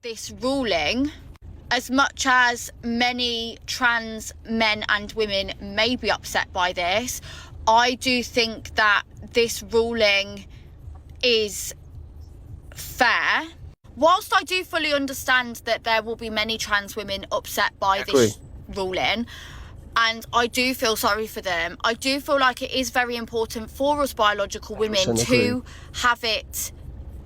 this ruling, as much as many trans men and women may be upset by this, I do think that this ruling is fair. Whilst I do fully understand that there will be many trans women upset by this ruling, and I do feel sorry for them, I do feel like it is very important for us biological women to have it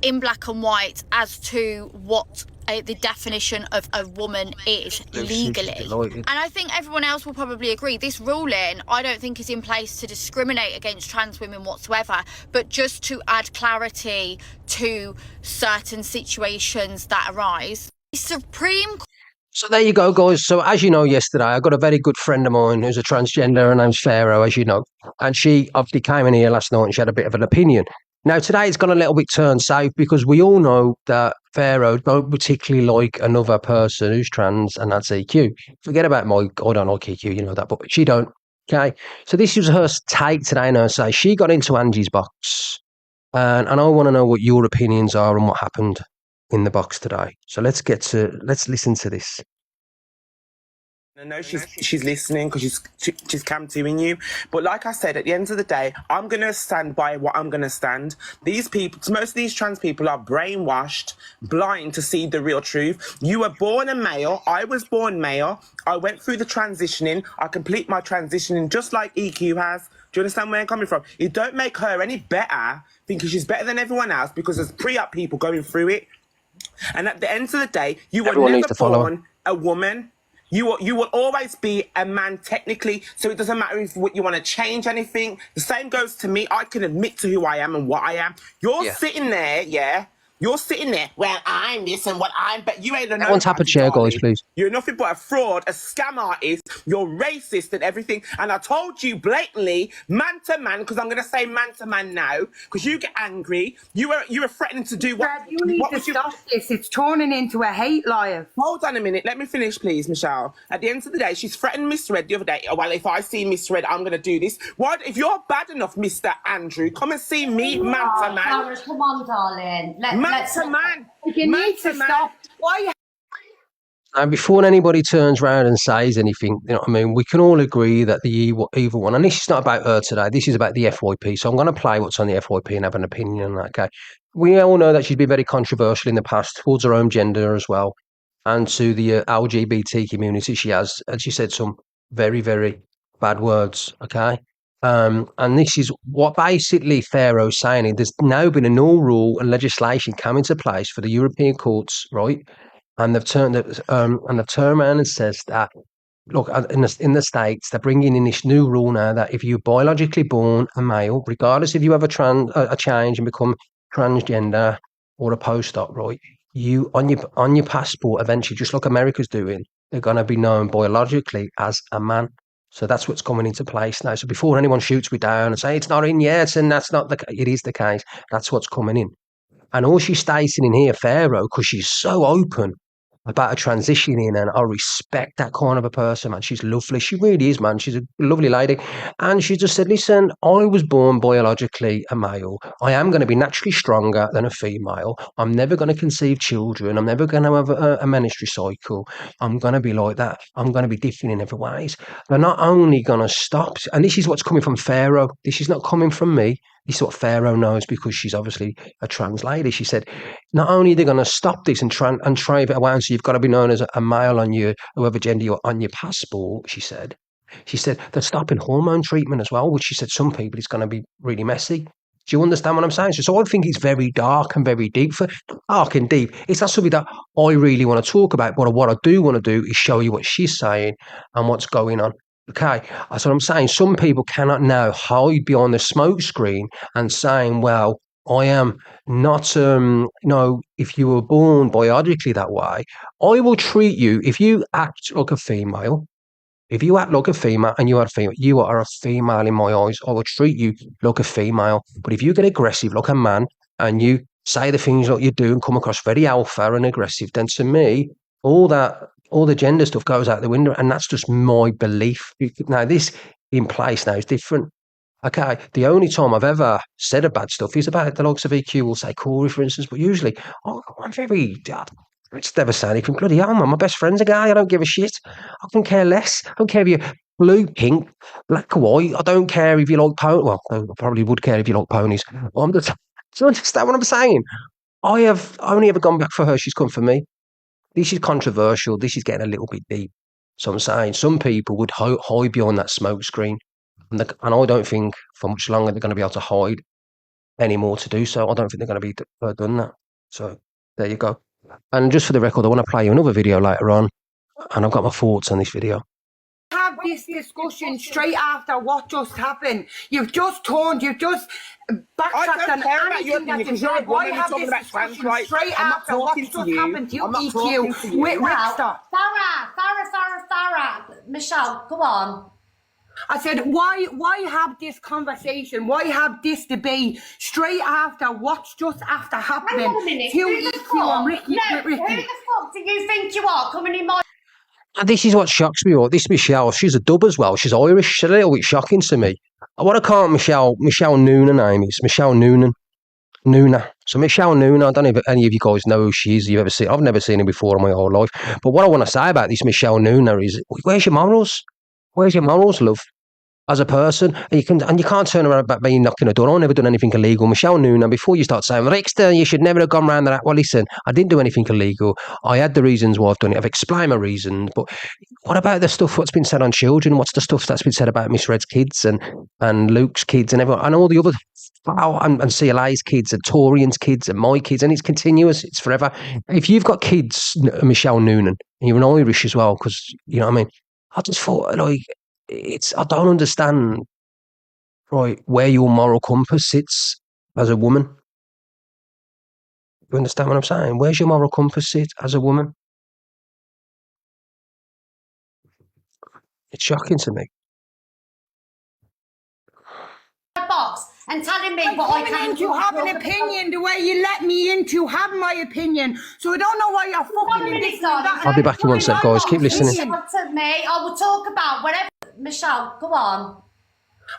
in black and white as to what the definition of a woman is legally. And I think everyone else will probably agree, this ruling I don't think is in place to discriminate against trans women whatsoever, but just to add clarity to certain situations that arise. The Supreme So there you go, guys. So as you know, yesterday I got a very good friend of mine who's a transgender. Her name's Pharaoh, as you know. And she obviously came in here last night and she had a bit of an opinion. Now, today it's gone a little bit turned south because we all know that Pharaoh don't particularly like another person who's trans, and that's EQ. Forget about Mike. I don't like EQ, you know that, but she don't. Okay. So this was her take today, and her say she got into Angie's box. And I want to know what your opinions are on what happened in the box today. So let's listen to this. I know she's listening because she's campaigning you, but like I said, at the end of the day, I'm gonna stand by what I'm gonna stand. These people, most of these trans people, are brainwashed, blind to see the real truth. You were born a male. I was born male. I went through the transitioning. I complete my transitioning just like EQ has. Do you understand where I'm coming from? It don't make her any better, thinking she's better than everyone else because there's pre-up people going through it. And at the end of the day, you were never born a woman. You will always be a man technically, so it doesn't matter if you want to change anything. The same goes to me. I can admit to who I am and what I am. You're sitting there, You're sitting there, well, I'm this and what I'm, but you ain't a Everyone tap a chair, guys, please. You're nothing but a fraud, a scam artist. You're racist and everything. And I told you blatantly, man to man, because I'm going to say man to man now, because you get angry. You were threatening to do what? Brad, you need to stop this. It's turning into a hate live. Hold on a minute. Let me finish, please, Michelle. At the end of the day, she's threatened Miss Red the other day. Well, if I see Miss Red, I'm going to do this. What? If you're bad enough, Mr. Andrew, come and see me, man to man. Sarah, come on, darling. Man to man. You need to stop. Why? And before anybody turns around and says anything, you know what I mean, we can all agree that the evil one, and this is not about her today, this is about the FYP. So I'm going to play what's on the FYP and have an opinion on that, okay? We all know that she's been very controversial in the past towards her own gender as well, and to the LGBT community she has, and she said some very, very bad words, okay? And this is what basically Pharaoh's saying. There's now been a new rule and legislation come into place for the European courts, right? And they've turned around and says that, look, in the States, they're bringing in this new rule now that if you're biologically born a male, regardless if you have a change and become transgender or a post-op, right, you on your passport eventually, just like America's doing, they're going to be known biologically as a man. So that's what's coming into place now. So before anyone shoots me down and say it's not in yet, and that's not it is the case. That's what's coming in. And all she's stating in here, Pharaoh, because she's so open about a transitioning, and I respect that kind of a person, man. She's lovely. She really is, man. She's a lovely lady. And she just said, listen, I was born biologically a male. I am going to be naturally stronger than a female. I'm never going to conceive children. I'm never going to have a menstrual cycle. I'm going to be like that. I'm going to be different in every ways. They're not only going to stop, and this is what's coming from Pharaoh. This is not coming from me. This is what Pharaoh knows because she's obviously a trans lady. She said, not only are they going to stop this and drive it away, and so you've got to be known as a male on your, whoever gender you're on your passport, she said they're stopping hormone treatment as well, which she said some people it's going to be really messy. Do you understand what I'm saying? So I think it's very dark and very deep. For dark and deep, it's not something that I really want to talk about, but what I do want to do is show you what she's saying and what's going on. Okay, that's what I'm saying. Some people cannot now hide behind the smoke screen and saying, well, I am not, if you were born biologically that way, I will treat you, if you act like a female, if you act like a female and you are a female, you are a female in my eyes, I will treat you like a female. But if you get aggressive like a man and you say the things that you do and come across very alpha and aggressive, then to me, all the gender stuff goes out the window, and that's just my belief. Now, this in place now is different. Okay, the only time I've ever said a bad stuff is about the likes of EQ, will say Corey, for instance, but usually I'm very It's never say anything. Bloody hell, man, my best friend's a guy. I don't give a shit. I can care less. I don't care if you're blue, pink, black or white. I don't care if you like ponies. Well, I probably would care if you like ponies. I'm just, do you understand what I'm saying? I have only ever gone back for her. She's come for me. This is controversial. This is getting a little bit deep. So I'm saying some people would hide behind that smoke screen. And I don't think for much longer they're going to be able to hide anymore to do so. I don't think they're going to be done that. So there you go. And just for the record, I want to play you another video later on, and I've got my thoughts on this video. Have this discussion straight after what just happened. You've just backtracked on anything that you said. Why have this discussion straight after what just happened to you, EQ, with Ricksta? Farah. Michelle, go on. I said, why have this conversation? Why have this debate straight after what's just after happening? Hang on a minute. To Who the EQ and Ricky. Who the fuck do you think you are coming in my... And this is what shocks me. This Michelle, she's a dub as well. She's Irish. She's a little bit shocking to me. What I call Michelle Noonan name is Michelle Noonan. So Michelle Noonan, I don't know if any of you guys know who she is. You've ever seen? I've never seen her before in my whole life. But what I want to say about this Michelle Noonan is, where's your morals? Where's your morals, love? As a person, and you can't turn around about me knocking a door. I've never done anything illegal. Michelle Noonan, before you start saying, Ricksta, you should never have gone round that. Well, listen, I didn't do anything illegal. I had the reasons why I've done it. I've explained my reasons. But what about the stuff what's been said on children? What's the stuff that's been said about Miss Red's kids and Luke's kids and everyone and all the other and CLA's kids and Torian's kids and my kids, and it's continuous. It's forever. If you've got kids, Michelle Noonan, and you're an Irish as well, because you know what I mean. I just thought I don't understand, right, where your moral compass sits as a woman. You understand what I'm saying? Where's your moral compass sit as a woman? It's shocking to me. box and telling me what I can do. Have an opinion the way you let me in to have my opinion. So I don't know why you're fucking in this. I'll be back in one sec, guys. Keep listening. To me, I will talk about whatever. Michelle, go on.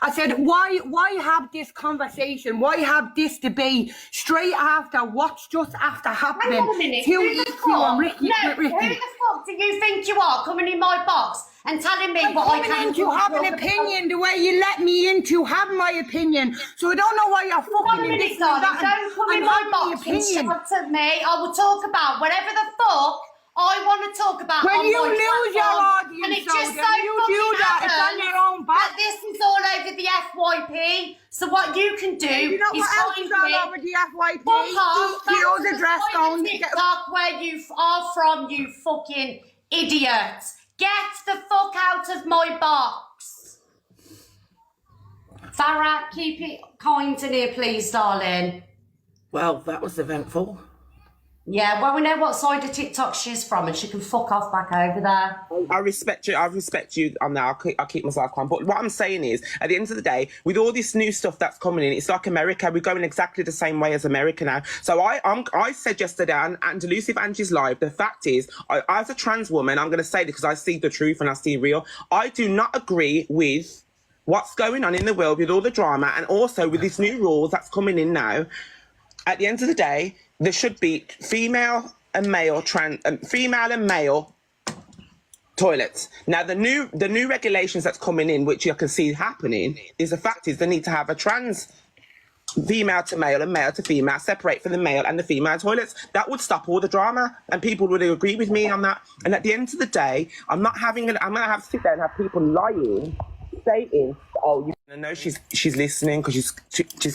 I said, why have this conversation? Why have this debate straight after what's just after happening? Hang on a minute. Who the fuck do you think you are coming in my box and telling me what I can do? Have an opinion the way you let me in to have my opinion. So I don't know why you're fucking in this. Don't come in my box and shout at me. I will talk about whatever the fuck I want to talk about. When you lose your audience, and it just so you do that, it's on your own back. But this is all over the FYP. So what you can do is find all me. over the FYP. Fuck off. The dress down. TikTok where you are from, you fucking idiot. Get the fuck out of my box. Farah, keep it kind in here, please, darling. Well, that was eventful. Yeah, well, we know what side of TikTok she's from, and she can fuck off back over there. I respect you on that. I'll keep myself calm. But what I'm saying is, at the end of the day, with all this new stuff that's coming in, it's like America. We're going exactly the same way as America now. So I said yesterday, and Elusive Angie's live, the fact is, as a trans woman, I'm going to say this because I see the truth and I see real. I do not agree with what's going on in the world with all the drama, and also with this new rules that's coming in now. At the end of the day, there should be female and male toilets. Now, the new regulations that's coming in, which you can see happening, is the fact is they need to have a trans female to male and male to female, separate for the male and the female toilets. That would stop all the drama, and people would agree with me on that. And at the end of the day, I'm going to have to sit there and have people lying, stating, oh, I know she's listening because she's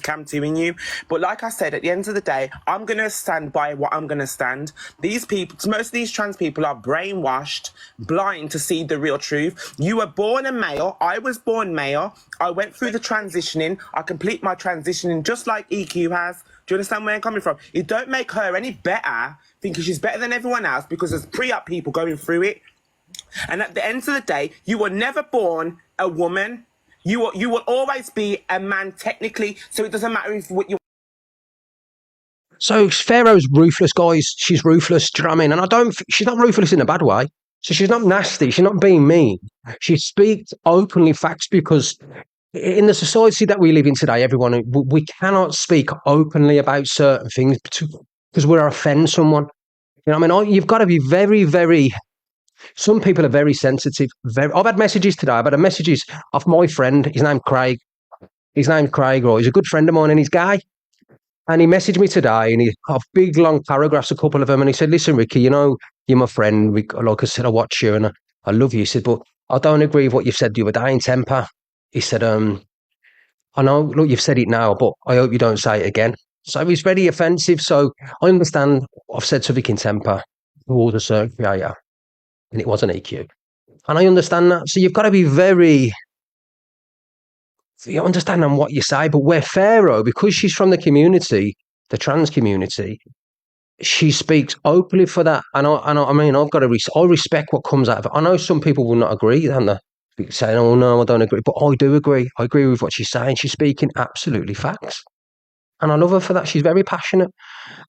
cam-2ing you. But like I said, at the end of the day, I'm going to stand by what I'm going to stand. Most of these trans people are brainwashed, blind to see the real truth. You were born a male. I was born male. I went through the transitioning. I complete my transitioning just like EQ has. Do you understand where I'm coming from? It don't make her any better, thinking she's better than everyone else, because there's pre-up people going through it. And at the end of the day, you were never born a woman. You will always be a man technically, so it doesn't matter if what you. So Pharaoh's ruthless, guys. She's ruthless. Do you know what I mean? And she's not ruthless in a bad way. So she's not nasty. She's not being mean. She speaks openly facts, because in the society that we live in today, everyone, we cannot speak openly about certain things because we'll offend someone. You know what I mean? You've got to be very, very. Some people are very sensitive. I've had messages today. I've had messages off my friend. His name's Craig. He's a good friend of mine, and he's gay. And he messaged me today, and he have big long paragraphs, a couple of them, and he said, "Listen, Ricky, you know, you're my friend. Like I said, I watch you, and I love you." He said, "But I don't agree with what you've said the other day in temper." He said, "I know, look, you've said it now, but I hope you don't say it again." So he's very offensive. So I understand I've said something in temper towards a certain creator, and it wasn't EQ. And I understand that. So you've got to be very, you understand on what you say, but where Pharaoh, because she's from the community, the trans community, she speaks openly for that. And I mean, I respect what comes out of it. I know some people will not agree, and they're saying, "Oh no, I don't agree," but I do agree. I agree with what she's saying. She's speaking absolutely facts. And I love her for that. She's very passionate.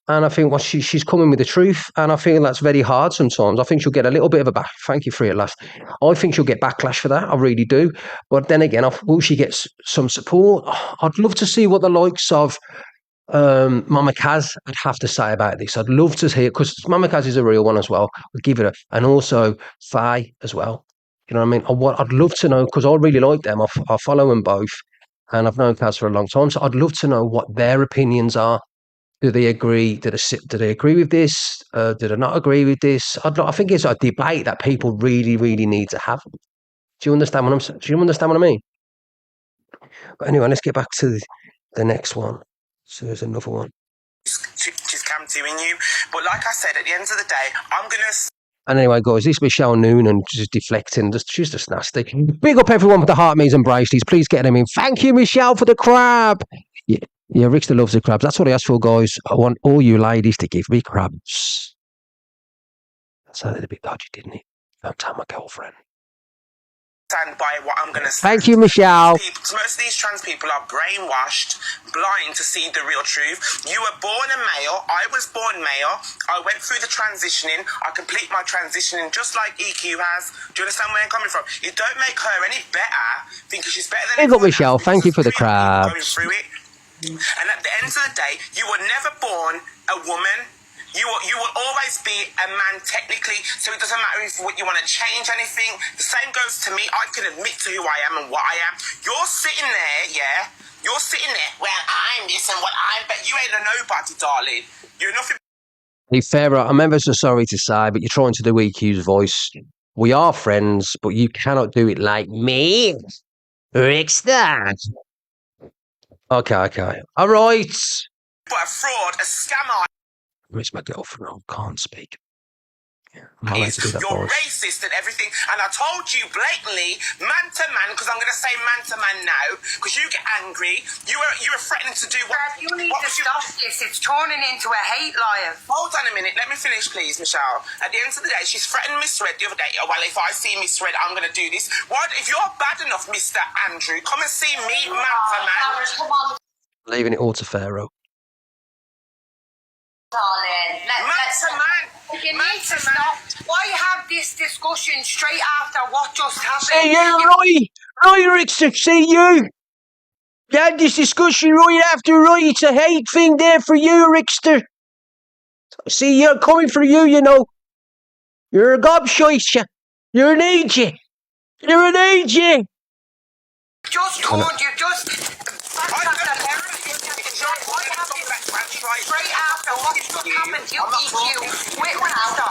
And I think she's coming with the truth. And I feel that's very hard sometimes. I think she'll get a little bit of a back. Thank you for it last. I think she'll get backlash for that. I really do. But then again, will she get some support? I'd love to see what the likes of Mama Kaz would have to say about this. I'd love to hear, because Mama Kaz is a real one as well. I'll give it and also Faye as well. You know what I mean? I'd love to know, because I really like them. I follow them both. And I've known Kaz for a long time. So I'd love to know what their opinions are. Do they agree? Do they agree with this? Do they not agree with this? I think it's a debate that people really, really need to have. Do you understand what I'm saying? Do you understand what I mean? But anyway, let's get back to the next one. So there's another one. She's come to you. But like I said, at the end of the day, I'm going to... And anyway, guys, this Michelle Noonan just deflecting. She's just nasty. Big up everyone with the heart means and bracelets. Please get them in. Thank you, Michelle, for the crab. Yeah, Ricksta loves the crabs. That's what I asked for, guys. I want all you ladies to give me crabs. That sounded a bit dodgy, didn't it? Don't tell my girlfriend. Stand by what I'm going to say. Thank you, Michelle. Most of these trans people are brainwashed, blind to see the real truth. You were born a male. I was born male. I went through the transitioning. I complete my transitioning just like EQ has. Do you understand where I'm coming from? It don't make her any better thinking she's better than Big up, Michelle. Thank you for the crabs. Going through it. And at the end of the day, you were never born a woman. You will always be a man technically, so it doesn't matter if you want to change anything. The same goes to me. I can admit to who I am and what I am. You're sitting there, yeah? You're sitting there, well, I'm this and what I'm, but you ain't a nobody, darling. You're nothing. Hey, Farah, I'm ever so sorry to say, but you're trying to do EQ's voice. We are friends, but you cannot do it like me. Ricksta. Okay. All right. But a fraud, a scammer. It's my girlfriend. I can't speak. I'm allowed to do that You're voice. racist and everything, and I told you blatantly, man to man, because I'm going to say man to man now, because you get angry. You were threatening to do what? You need to stop this. It's turning into a hate live. Hold on a minute. Let me finish, please, Michelle. At the end of the day, she's threatened Miss Red the other day. Oh, well, if I see Miss Red, I'm going to do this. What if you're bad enough, Mr. Andrew? Come and see me, man to man. Leaving it all to Pharaoh. Darling, Why have this discussion straight after what just happened? See you, Roy, Ricksta, see you. You had this discussion right after, right? It's a hate thing there for you, Ricksta. See, you're coming for you, you know. You're a gobshite. You're an agent. You're an agent. Just told you, just... Straight after what just happened to EQ with Ricksta.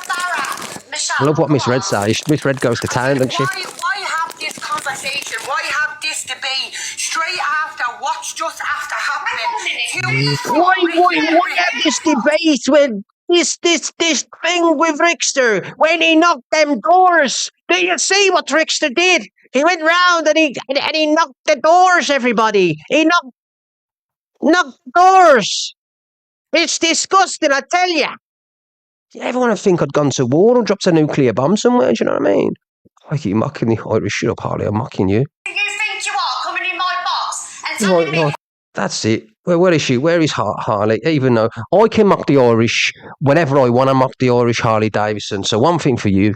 Sarah. Michelle. I love what Miss Red says. Miss Red goes to town, doesn't she? Why have this conversation? Why have this debate straight after what's just after happening? Why have this debate when this thing with Ricksta when he knocked them doors? Do you see what Ricksta did? He went round and he knocked the doors, everybody. He knocked doors. It's disgusting, I tell you. Everyone would think I'd gone to war or dropped a nuclear bomb somewhere, do you know what I mean? I keep mocking the Irish. Shut up, Harley, I'm mocking you. You think you are coming in my box and telling me... Right. That's it. Where is she? Where is Harley? Even though I can mock the Irish whenever I want to mock the Irish Harley Davidson. So one thing for you.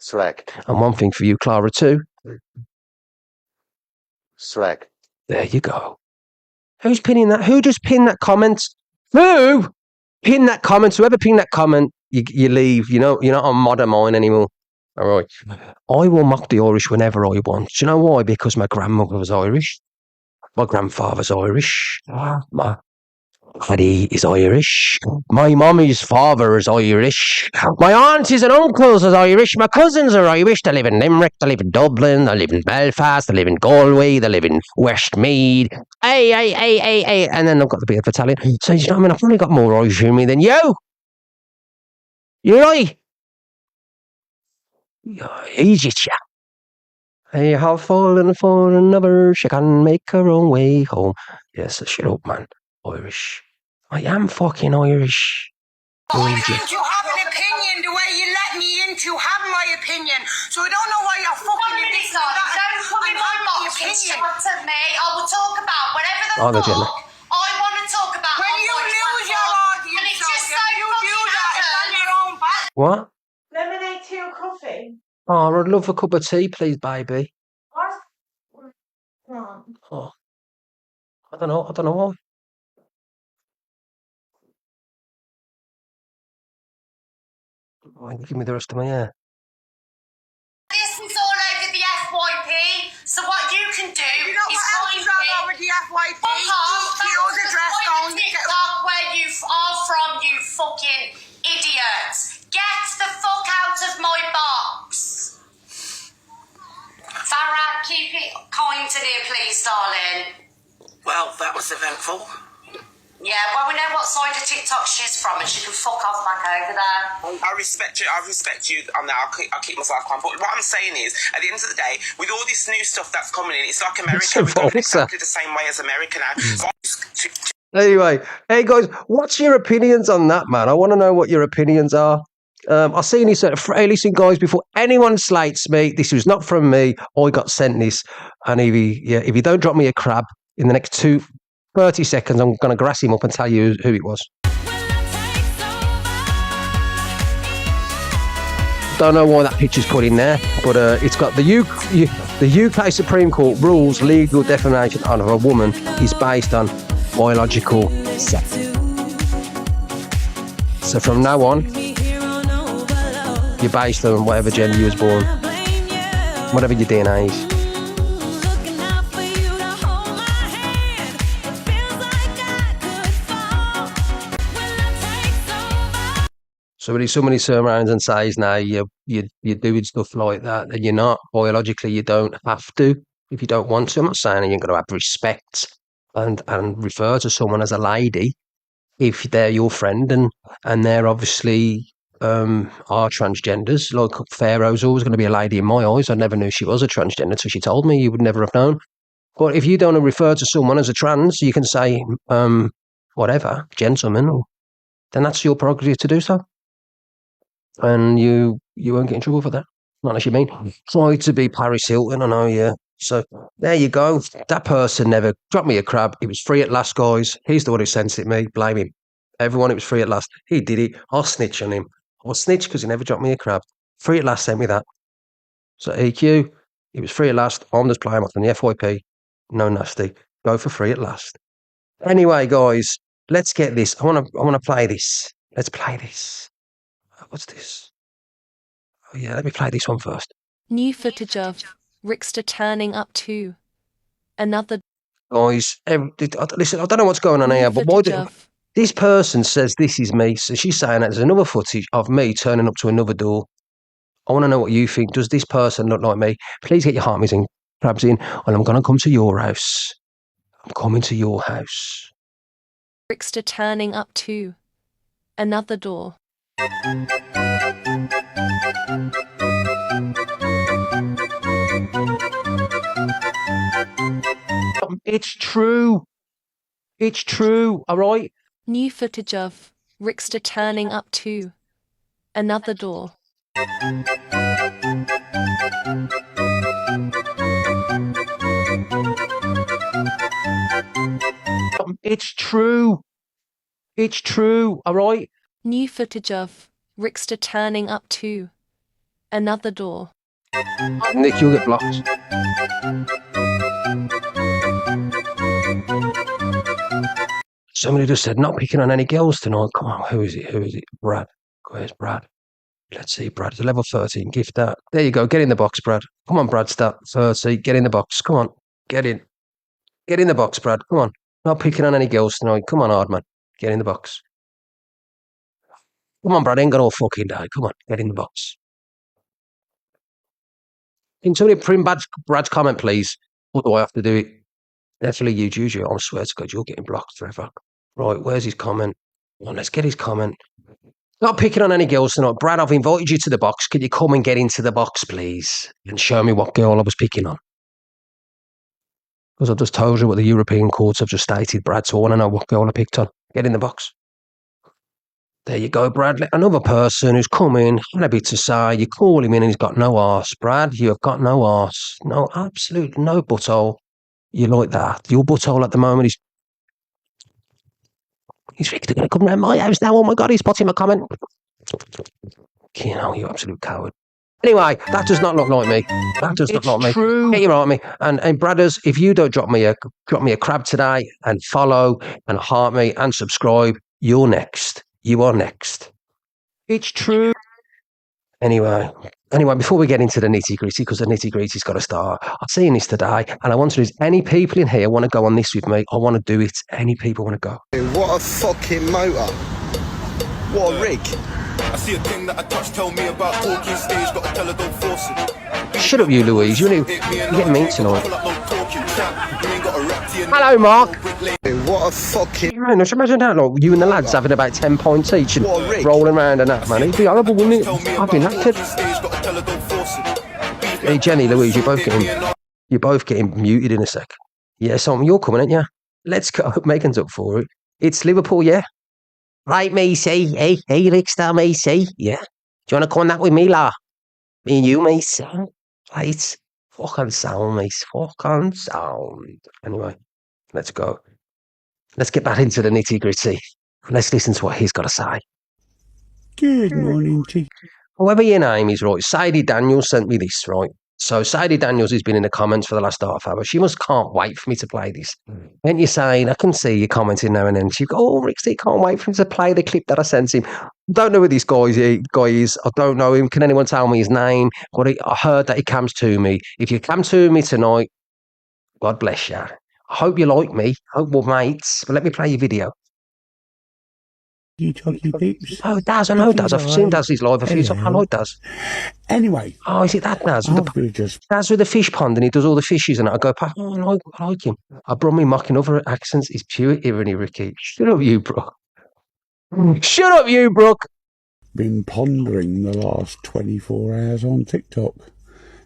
Shrek. And one thing for you, Clara, too. Shrek. There you go. Who's pinning that? Who just pinned that comment? Who? Pin that comment. Whoever pinned that comment, you leave. You're not on Modern Mine anymore. All right. I will mock the Irish whenever I want. Do you know why? Because my grandmother was Irish. My grandfather's Irish. My daddy is Irish. My mummy's father is Irish. My aunties and uncles are Irish. My cousins are Irish. They live in Limerick. They live in Dublin. They live in Belfast. They live in Galway. They live in Westmead. Hey. And then I've got the bit of Italian. So, you know what I mean? I've probably got more Irish in me than you. You're right. Easy, chat. I have fallen for another. She can make her own way home. Yes, shut up, man. Irish. I am fucking Irish. I need to have an opinion the way you let me in to have my opinion. So I don't know why you're fucking in this. Don't come in my box and shout at me. I will talk about whatever the Oh, fuck I want to talk about. When you lose your audience, and it's just so you do that. It's on your own back. What? Lemonade, tea or coffee? Oh, I'd love a cup of tea, please, baby. What? Oh, I don't know why. Why you give me the rest of my hair? This is all over the FYP, so what you can do You know is what else find is all me. over the FYP? Fuck off. Here's the dress Find down. TikTok where you are from, you fucking idiots. Get the fuck out of my box. Farah, keep it kind in here, please, darling. Well, that was eventful. Yeah, well, we know what side of TikTok she's from, and she can fuck off back over there. I respect you on that. I'll keep myself calm. But what I'm saying is, at the end of the day, with all this new stuff that's coming in, it's like America. So We're going false, exactly the same way as America now. So Anyway, hey guys, what's your opinions on that, man? I want to know what your opinions are. I've seen this. Hey, listen, guys, before anyone slates me, this was not from me. I got sent this, and if you don't drop me a crab in the next 30 seconds, I'm going to grass him up and tell you who it was. Don't know why that picture's put in there, but it's got the UK Supreme Court rules legal definition of a woman is based on biological sex. So from now on, you're based on whatever gender you was born, whatever your DNA is. So when somebody turns around and says, "Now you're doing stuff like that," and you're not biologically, you don't have to if you don't want to. I'm not saying you're going to have respect and refer to someone as a lady if they're your friend and they're obviously are transgenders. Like Pharaoh's always going to be a lady in my eyes. I never knew she was a transgender until she told me. You would never have known. But if you don't refer to someone as a trans, you can say whatever, gentleman, then that's your prerogative to do so. And you won't get in trouble for that. Not unless you mean try to be Paris Hilton, I know, yeah. So there you go. That person never dropped me a crab. It was free at last, guys. He's the one who sent it me. Blame him. Everyone, it was free at last. He did it. I'll snitch on him. I'll snitch because he never dropped me a crab. Free at last sent me that. So EQ, it was free at last. I'm just playing off on the FYP. No nasty. Go for free at last. Anyway, guys, let's get this. I want to play this. Let's play this. What's this? Oh yeah, let me play this one first. New footage of Ricksta turning up too. Another. Guys, listen, I don't know what's going on here, but why this person says this is me, so she's saying that there's another footage of me turning up to another door. I want to know what you think. Does this person look like me? Please get your heartbeats in, crabs in, and I'm going to come to your house. I'm coming to your house. Ricksta turning up too. Another door. It's true. It's true, all right? New footage of Ricksta turning up too. Another door. It's true. It's true, all right? New footage of Ricksta turning up too. Another door. Nick, you'll get blocked. Somebody just said, not picking on any girls tonight. Come on, who is it? Who is it? Brad. Where's Brad? Let's see, Brad. It's a level 13. Gift that. There you go. Get in the box, Brad. Come on, Brad. Start 30. Get in the box. Come on. Get in. Get in the box, Brad. Come on. Not picking on any girls tonight. Come on, hard man. Get in the box. Come on, Brad. Ain't got all fucking day. Come on. Get in the box. Can somebody print Brad's comment, please? What do I have to do it? Definitely you, Juju. I swear to God, you're getting blocked forever. Right, where's his comment? Well, let's get his comment. Not picking on any girls tonight. Brad, I've invited you to the box. Could you come and get into the box, please? And show me what girl I was picking on. Because I've just told you what the European courts have just stated, Brad, so I want to know what girl I picked on. Get in the box. There you go, Brad. Another person who's come in, had a bit to say. You call him in and he's got no arse. Brad, you have got no arse. No, absolutely no butthole. You like that. Your butthole at the moment is... He's going to come round my house now. Oh my God, he's spotting my comment. You know, you absolute coward. Anyway, that does not look like me. That does not like me. Get your arm me. And brothers, if you don't drop me a crab today and follow and heart me and subscribe, you're next. You are next. It's true. Anyway, before we get into the nitty gritty, because the nitty gritty's got to start, I've seen this today, and I want to know, is any people in here want to go on this with me? I want to do it. Any people want to go? What a fucking motor. What a rig. I see a thing that I touch, tell me about talking stage, got to tell her don't force it. Shut up, you Louise. You're getting mean tonight. Hello, Mark. What a fucking... Imagine that, like, you and the lads having about 10 points each and rolling around and that, man. It'd be horrible, wouldn't it? I'd be knackered. Hey, Jenny, Louise, you're both getting muted in a sec. Yeah, so you're coming, aren't you? Let's go. Megan's up for it. It's Liverpool, yeah? Right, Macy. Hey, Ricksta, Macy. Yeah. Do you want to come on that with me, la? Me and you, Macy. Right. Fucking sound, Mace. Fucking sound. Anyway, let's go. Let's get back into the nitty gritty. Let's listen to what he's got to say. Good morning, T. Whoever your name is, right, Sadie Daniels sent me this, right? So Sadie Daniels has been in the comments for the last half hour. She can't wait for me to play this. And you're saying, I can see you commenting now and then. She goes, oh, Ricksta, can't wait for him to play the clip that I sent him. Don't know who this guy is. I don't know him. Can anyone tell me his name? But I heard that he comes to me. If you come to me tonight, God bless you. I hope you like me. I hope we're mates. But let me play your video. You talking peeps? Oh, Daz, I know Daz. I've seen Daz's live a few times. I like Daz. Anyway. Oh, is it that Daz? Daz with the fish pond and he does all the fishes and I go, oh, I like him. I brought me mocking other accents. It's pure irony, Ricky. Shut up, you, Brooke. Shut up, you, Brooke. Been pondering the last 24 hours on TikTok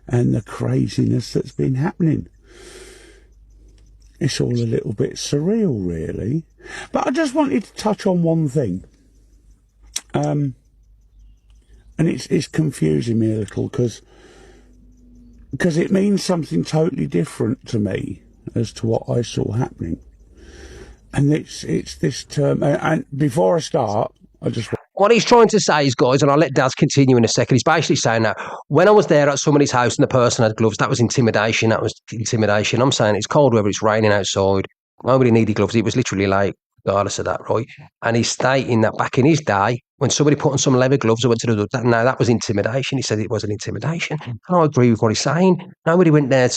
and the craziness that's been happening. It's all a little bit surreal, really. But I just wanted to touch on one thing. And it's confusing me a little because it means something totally different to me as to what I saw happening. And it's this term. And before I start, I just... What he's trying to say is, guys, and I'll let Daz continue in a second, he's basically saying that when I was there at somebody's house and the person had gloves, that was intimidation. I'm saying it's cold weather, it's raining outside. Nobody needed gloves. It was literally like, regardless of that, right? And he's stating that back in his day, when somebody put on some leather gloves or went to the doctor, no, that was intimidation. He said it wasn't intimidation. And I agree with what he's saying. Nobody went there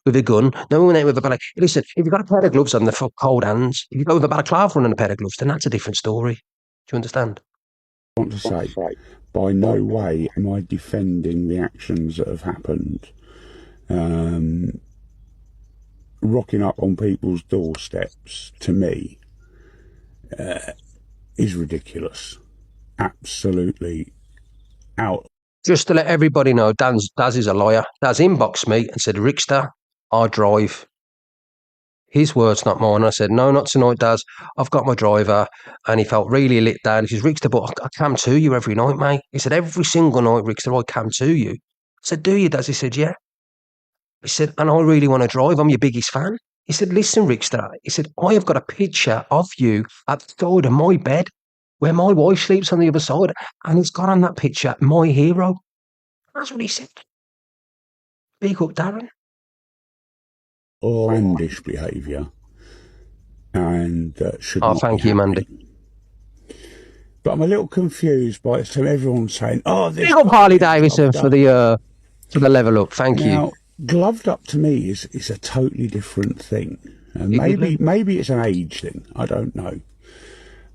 with a gun. No one went there with a balaclava. Listen, if you've got a pair of gloves on the cold hands, if you go with a balaclava on and a pair of gloves, then that's a different story. Do you understand? I want to say, by no way am I defending the actions that have happened. Rocking up on people's doorsteps, to me, is ridiculous. Absolutely out. Just to let everybody know, Daz is a liar. Daz inboxed me and said, Ricksta, I drive. His words, not mine. I said, no, not tonight, Daz. I've got my driver. And he felt really lit down. He says, Ricksta, but I come to you every night, mate. He said, every single night, Ricksta, I come to you. I said, do you, Daz? He said, yeah. He said, and I really want to drive. I'm your biggest fan. He said, listen, Ricksta. He said, I have got a picture of you at the side of my bed where my wife sleeps on the other side. And it's got on that picture, my hero. That's what he said. Big up, Darren. Outlandish behaviour, and should Oh, not thank be you, Mandy. happening. But I'm a little confused by it. So everyone's saying, "Oh, this." Big up Harley Davidson for the level up. Thank you. Now, gloved up to me is a totally different thing. And Giggling. maybe it's an age thing. I don't know.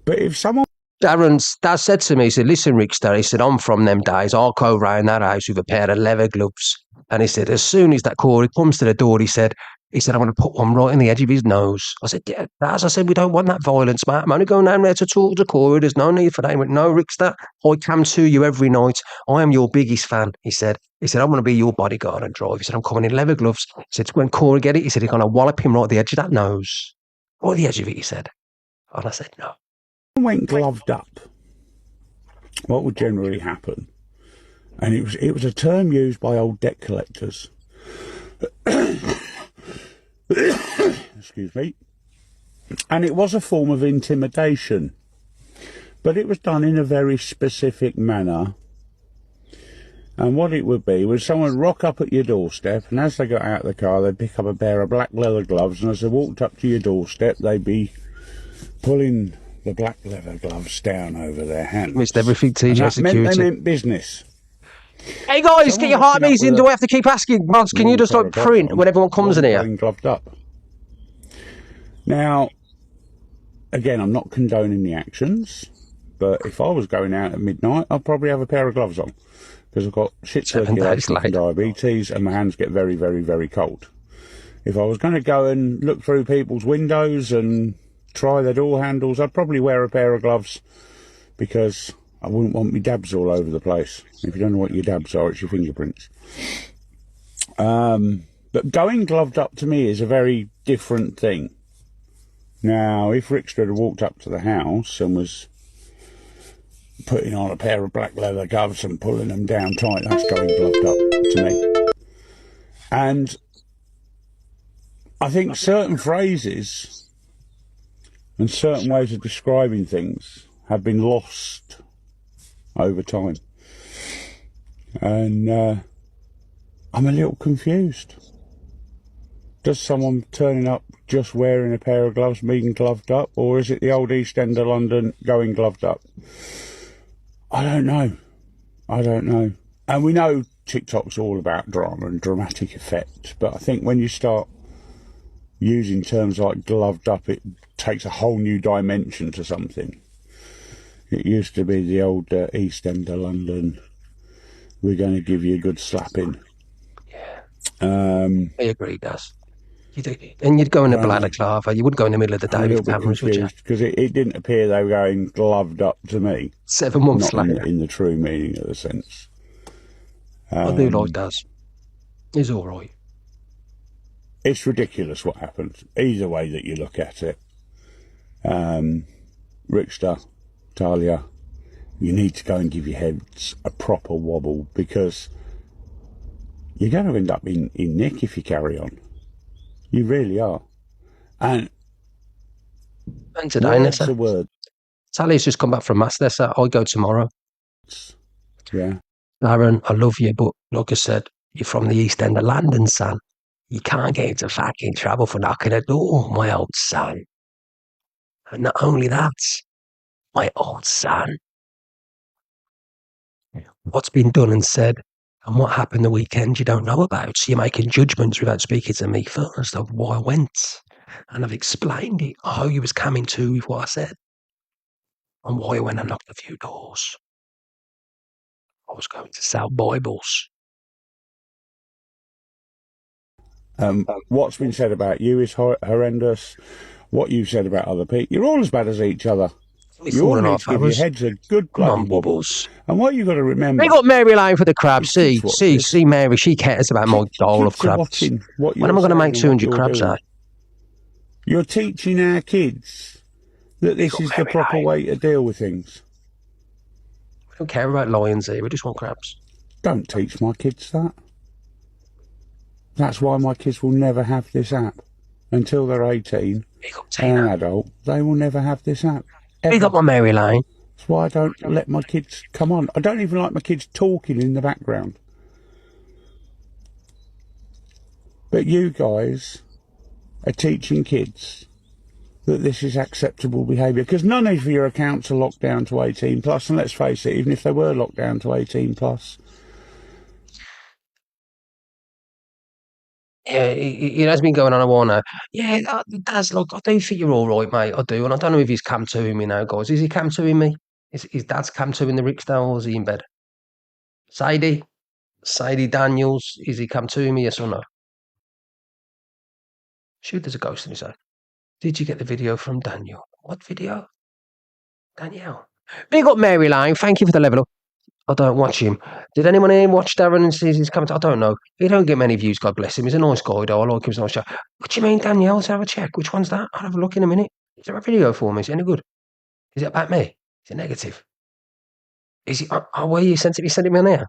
But if someone Darren's dad said to me, he said, "Listen, Ricksta," he said, "I'm from them days. I'll go round that house with a pair of leather gloves." And he said, as soon as that Corey comes to the door, he said, "I'm going to put one right in the edge of his nose." I said, "Yeah, Daz," I said, "we don't want that violence, mate. I'm only going down there to talk to Corey. There's no need for that." He went, "No, Ricksta, I come to you every night. I am your biggest fan." He said, "I want to be your bodyguard and drive." He said, "I'm coming in leather gloves." He said, "When Corey get it," he said, "he's going to wallop him right at the edge of that nose." Right at the edge of it, he said. And I said, "No." went gloved up, what would generally happen? And it was a term used by old debt collectors. Excuse me. And it was a form of intimidation, but it was done in a very specific manner. And what it would be was someone would rock up at your doorstep, and as they got out of the car, they'd pick up a pair of black leather gloves, and as they walked up to your doorstep, they'd be pulling the black leather gloves down over their hands. Missed everything, TJ Security. They meant business. Hey guys, get your heartbeats in. Do I have to keep asking? Ross, can you just like print when everyone comes in here? Gloved up. Now, again, I'm not condoning the actions, but if I was going out at midnight, I'd probably have a pair of gloves on, because I've got shit circulation and diabetes, and my hands get very, very, very cold. If I was going to go and look through people's windows and try their door handles, I'd probably wear a pair of gloves, because I wouldn't want my dabs all over the place. If you don't know what your dabs are, it's your fingerprints. But going gloved up to me is a very different thing. Now, if Ricksta had walked up to the house and was putting on a pair of black leather gloves and pulling them down tight, that's going gloved up to me. And I think certain phrases and certain ways of describing things have been lost over time. And I'm a little confused. Does someone turning up just wearing a pair of gloves mean gloved up, or is it the old East End of London going gloved up? I don't know. I don't know. And we know TikTok's all about drama and dramatic effect, but I think when you start using terms like gloved up, it takes a whole new dimension to something. It used to be the old East End of London, we're going to give you a good slapping. Yeah. I agree, Daz. And you'd go in a balaclava. You wouldn't go in the middle of the day with cameras, would you? Because it didn't appear they were going gloved up to me. 7 months later. In the true meaning of the sense. I do like Daz. He's all right. It's ridiculous what happened, either way that you look at it. Ricksta, Talia, you need to go and give your heads a proper wobble, because you're going to end up in nick if you carry on. You really are. And today, word's a word. Talia's just come back from Mass. So I go tomorrow. Yeah. Aaron, I love you, but like I said, you're from the East End of London, son. You can't get into fucking trouble for knocking a door, my old son. And not only that, my old son. What's been done and said, and what happened the weekend you don't know about. So you're making judgments without speaking to me first of why I went. And I've explained it. I hope you was coming to with what I said. And why I went and knocked a few doors. I was going to sell Bibles. What's been said about you is horrendous. What you've said about other people, you're all as bad as each other. You all need to give your heads a good bloody wobble. And what you've got to remember... They got Mary Lane for the crabs. See, Mary, she cares about my dole of crabs. When am I going to make 200 crabs out? You're teaching our kids that this is the proper way to deal with things. We don't care about lions here, we just want crabs. Don't teach my kids that. That's why my kids will never have this app. Until they're 18 and an adult, they will never have this app. You got my Mary Lane. That's why I don't let my kids come on. I don't even like my kids talking in the background. But you guys are teaching kids that this is acceptable behaviour? Because none of your accounts are locked down to 18 plus, and let's face it, even if they were locked down to 18 plus. Yeah, it has been going on a while now. Yeah, Daz, look, I do think you're all right, mate. I do, and I don't know if he's cam to me now, guys. Is he cam to me? Is Dad's cam to in the Ricksta, or is he in bed? Sadie Daniels, is he come to me, yes or no? Shoot, there's a ghost in his eye. Did you get the video from Daniel? What video? Danielle. Big up Mary Lane, thank you for the level up. I don't watch him. Did anyone here watch Darren and sees his comments? I don't know. He don't get many views, God bless him. He's a nice guy, though. I like him, he's a nice chap. What do you mean, Danielle? Let's have a check. Which one's that? I'll have a look in a minute. Is there a video for me? Is it any good? Is it about me? Is it negative? Is it? Oh, where you sent it? You sent it me on there?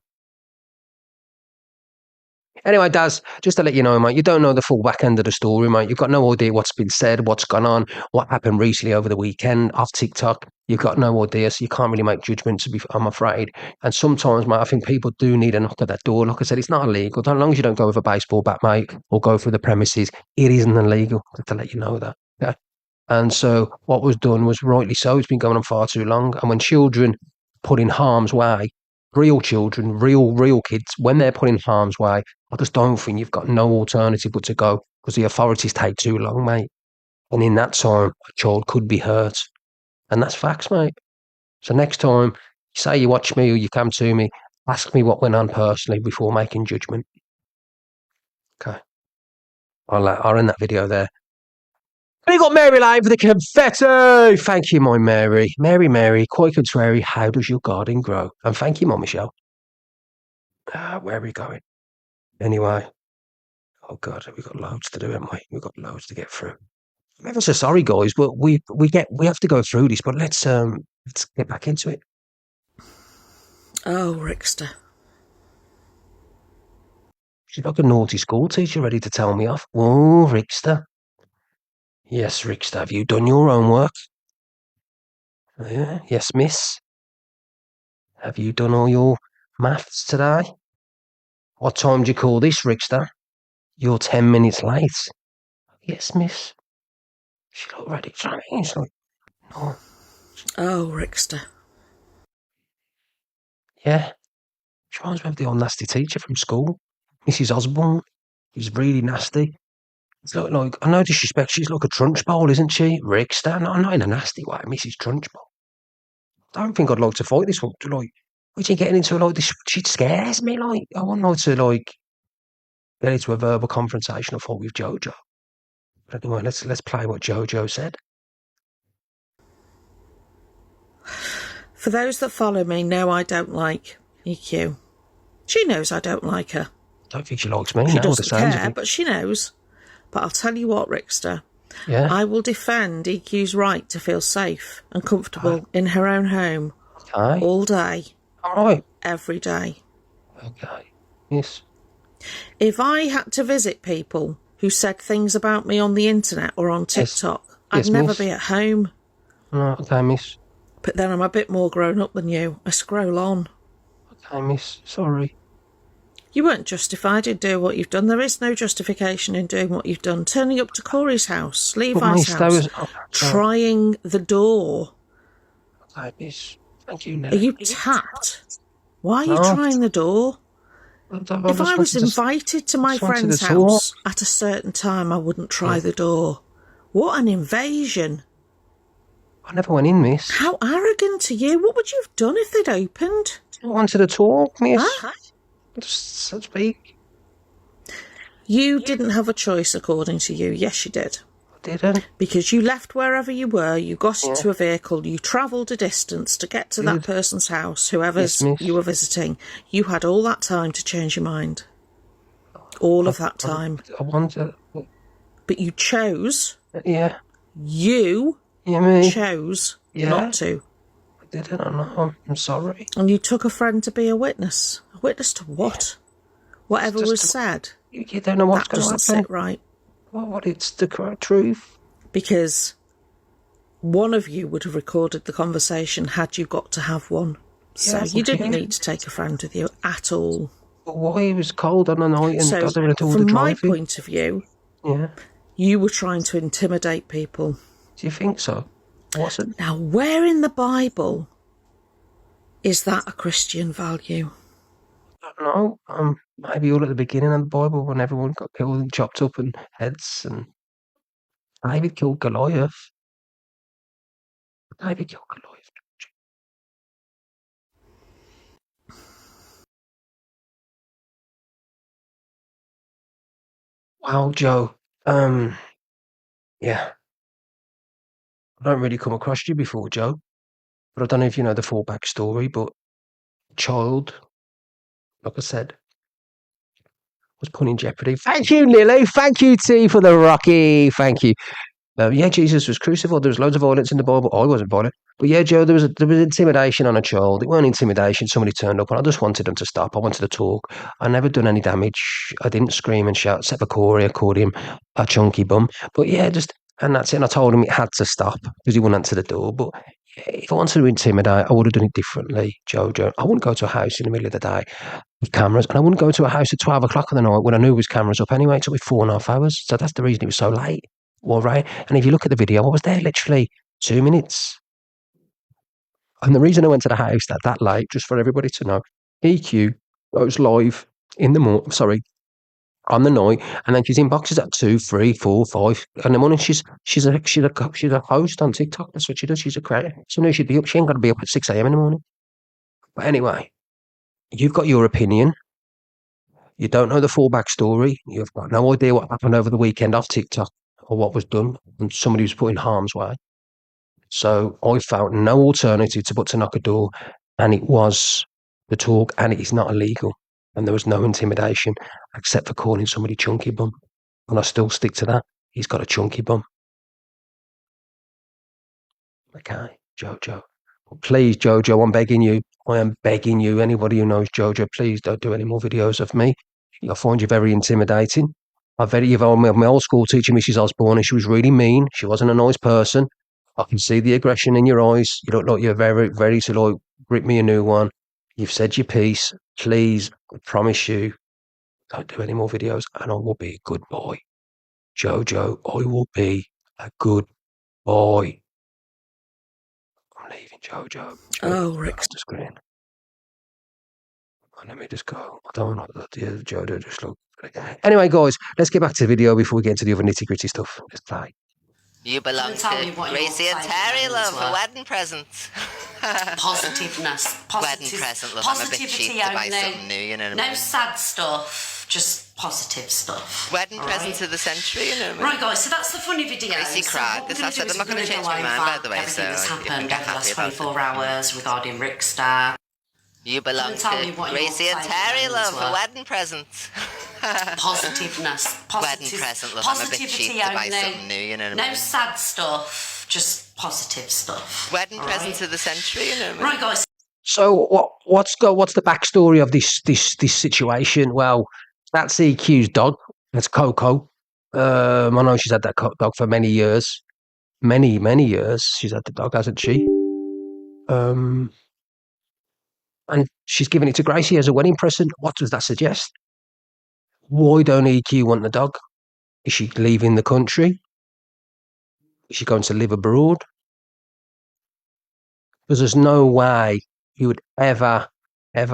Anyway, Daz, just to let you know, mate, you don't know the full back end of the story, mate. You've got no idea what's been said, what's gone on, what happened recently over the weekend off TikTok. You've got no idea, so you can't really make judgments, I'm afraid. And sometimes, mate, I think people do need a knock at that door. Like I said, it's not illegal. As long as you don't go with a baseball bat, mate, or go through the premises, it isn't illegal, to let you know that. Okay? And so what was done was rightly so. It's been going on far too long. And when children put in harm's way, real children, real kids, when they're put in harm's way, I just don't think you've got no alternative but to go, because the authorities take too long, mate. And in that time, a child could be hurt. And that's facts, mate. So next time, you say you watch me or you come to me, ask me what went on personally before making judgment. Okay. I'll end that video there. We got Mary Lane for the confetti. Thank you, my Mary. Mary, quite contrary, how does your garden grow? And thank you, Mum Michelle. Where are we going? Anyway. Oh God, we've got loads to do, haven't we? We've got loads to get through. I'm ever so sorry, guys, but we have to go through this, but let's get back into it. Oh, Ricksta. She's like a naughty school teacher ready to tell me off. Oh, Ricksta. Yes, Ricksta, have you done your homework? Yeah, yes, miss. Have you done all your maths today? What time do you call this, Ricksta? You're 10 minutes late. Yes, miss. She looked ready. She's like, no. Oh, Ricksta. Yeah. She reminds me of the old nasty teacher from school, Mrs. Osborne. She's really nasty. It's like I know disrespect, she's like a trunch bowl, isn't she? Ricksta, not in a nasty way, Mrs. Trunchbowl. I don't think I'd like to fight this one. Like, why are you getting into like this? She scares me. Like, I wouldn't like to get into a verbal confrontation or fight with Jojo. But anyway, let's play what Jojo said. For those that follow me know I don't like EQ. She knows I don't like her. I don't think she likes me. She no, doesn't care, but she knows. But I'll tell you what, Ricksta. Yeah. I will defend EQ's right to feel safe and comfortable in her own home all day. All right. Every day. Okay. Yes. If I had to visit people who said things about me on the internet or on TikTok, I'd never be at home. No, okay, miss. But then I'm a bit more grown up than you. I scroll on. Okay, miss. Sorry. You weren't justified in doing what you've done. There is no justification in doing what you've done. Turning up to Corey's house, Levi's house, trying the door. Okay, miss. Thank you, Nelly. Are you tapped? Why are you trying the door? If I was invited to my friend's house at a certain time, I wouldn't try the door. What an invasion. I never went in, miss. How arrogant are you? What would you have done if they'd opened? I wanted to talk, miss. Huh? So to speak. You didn't have a choice, according to you. Yes, you did. I didn't. Because you left wherever you were, you got into a vehicle, you travelled a distance to get to that person's house, whoever's you were visiting. You had all that time to change your mind. All of that time. I wanted... But you chose... Yeah. You chose not to. I didn't, I know. I'm sorry. And you took a friend to be a witness. A witness to what? Whatever was said. You don't know what's going to happen. That doesn't sit right. Well, it's the correct truth. Because one of you would have recorded the conversation had you got to have one. So you didn't need to take a friend with you at all. But why? It was cold on the night and I don't want to from my point of view, yeah, you were trying to intimidate people Do you think so? What's it? Now, where in the Bible is that a Christian value? I don't know. Maybe all at the beginning of the Bible when everyone got killed and chopped up and heads, and David killed Goliath. David killed Goliath. Well, Joe, yeah. I don't really come across you before, Joe, but I don't know if you know the full backstory, but child, like I said, was put in jeopardy. Thank you, Lily. Thank you, T, for the Rocky. Thank you. Yeah, Jesus was crucified. There was loads of violence in the Bible. I wasn't violent. But yeah, Joe, there was intimidation on a child. It weren't intimidation. Somebody turned up and I just wanted them to stop. I wanted to talk. I never done any damage. I didn't scream and shout. Except for Corey, I called him a chunky bum. But yeah, and that's it. And I told him it had to stop because he wouldn't answer the door. But if I wanted to intimidate, I would have done it differently, Joe. I wouldn't go to a house in the middle of the day with cameras, and I wouldn't go to a house at 12 o'clock in the night when I knew there was cameras up anyway. It took me 4.5 hours. So that's the reason it was so late. Well, right. And if you look at the video, I was there literally 2 minutes. And the reason I went to the house that late, just for everybody to know, EQ goes live in the morning, on the night, and then she's in boxes at 2, 3, 4, 5. And the morning she's a host on TikTok. That's what she does. She's a creator. So no, she'd be up. She ain't got to be up at 6 a.m. in the morning. But anyway, you've got your opinion. You don't know the full backstory. You've got no idea what happened over the weekend off TikTok or what was done, and somebody was put in harm's way. So I found no alternative but to knock a door, and it was the talk, and it is not illegal. And there was no intimidation except for calling somebody chunky bum. And I still stick to that. He's got a chunky bum. Okay, Jojo. Please, Jojo, I'm begging you. I am begging you. Anybody who knows Jojo, please don't do any more videos of me. I find you very intimidating. You've my old school teacher, Mrs. Osborne, and she was really mean. She wasn't a nice person. I can see the aggression in your eyes. You look like you're very ready to like rip me a new one. You've said your piece. Please, I promise you, don't do any more videos, and I will be a good boy. Jojo, I will be a good boy. I'm leaving, Jojo. Oh, Rick. The screen. Let me just go. I don't want Jojo just look. Anyway, guys, let's get back to the video before we get into the other nitty gritty stuff. Let's play. You belong to Gracie and Terry, love, for wedding presents. Positiveness. Wedding present, love. I'm a bit cheap to buy something new, you know what I mean? No sad stuff, just positive stuff. Wedding present to the century, you know what I mean? Right, guys, so that's the funny video. Gracie cried. I said I'm not going to change my mind, by the way, so everything that's you can happened get over the last happy about 24 it. hours regarding Ricksta. You belong to Gracie and Terry, love, for wedding presents. Positiveness. Wedding present, love. I'm a bit cheap to buy something new, you know what I mean? No sad stuff, just positive stuff. Wedding present to the century, you know what I mean? Right, guys. So what's the backstory of this situation? Well, that's EQ's dog. That's Coco. I know she's had that dog for many years. Many years she's had the dog, hasn't she? And she's given it to Gracie as a wedding present. What does that suggest? Why don't EQ want the dog? Is she leaving the country? Is she going to live abroad? Because there's no way you would ever give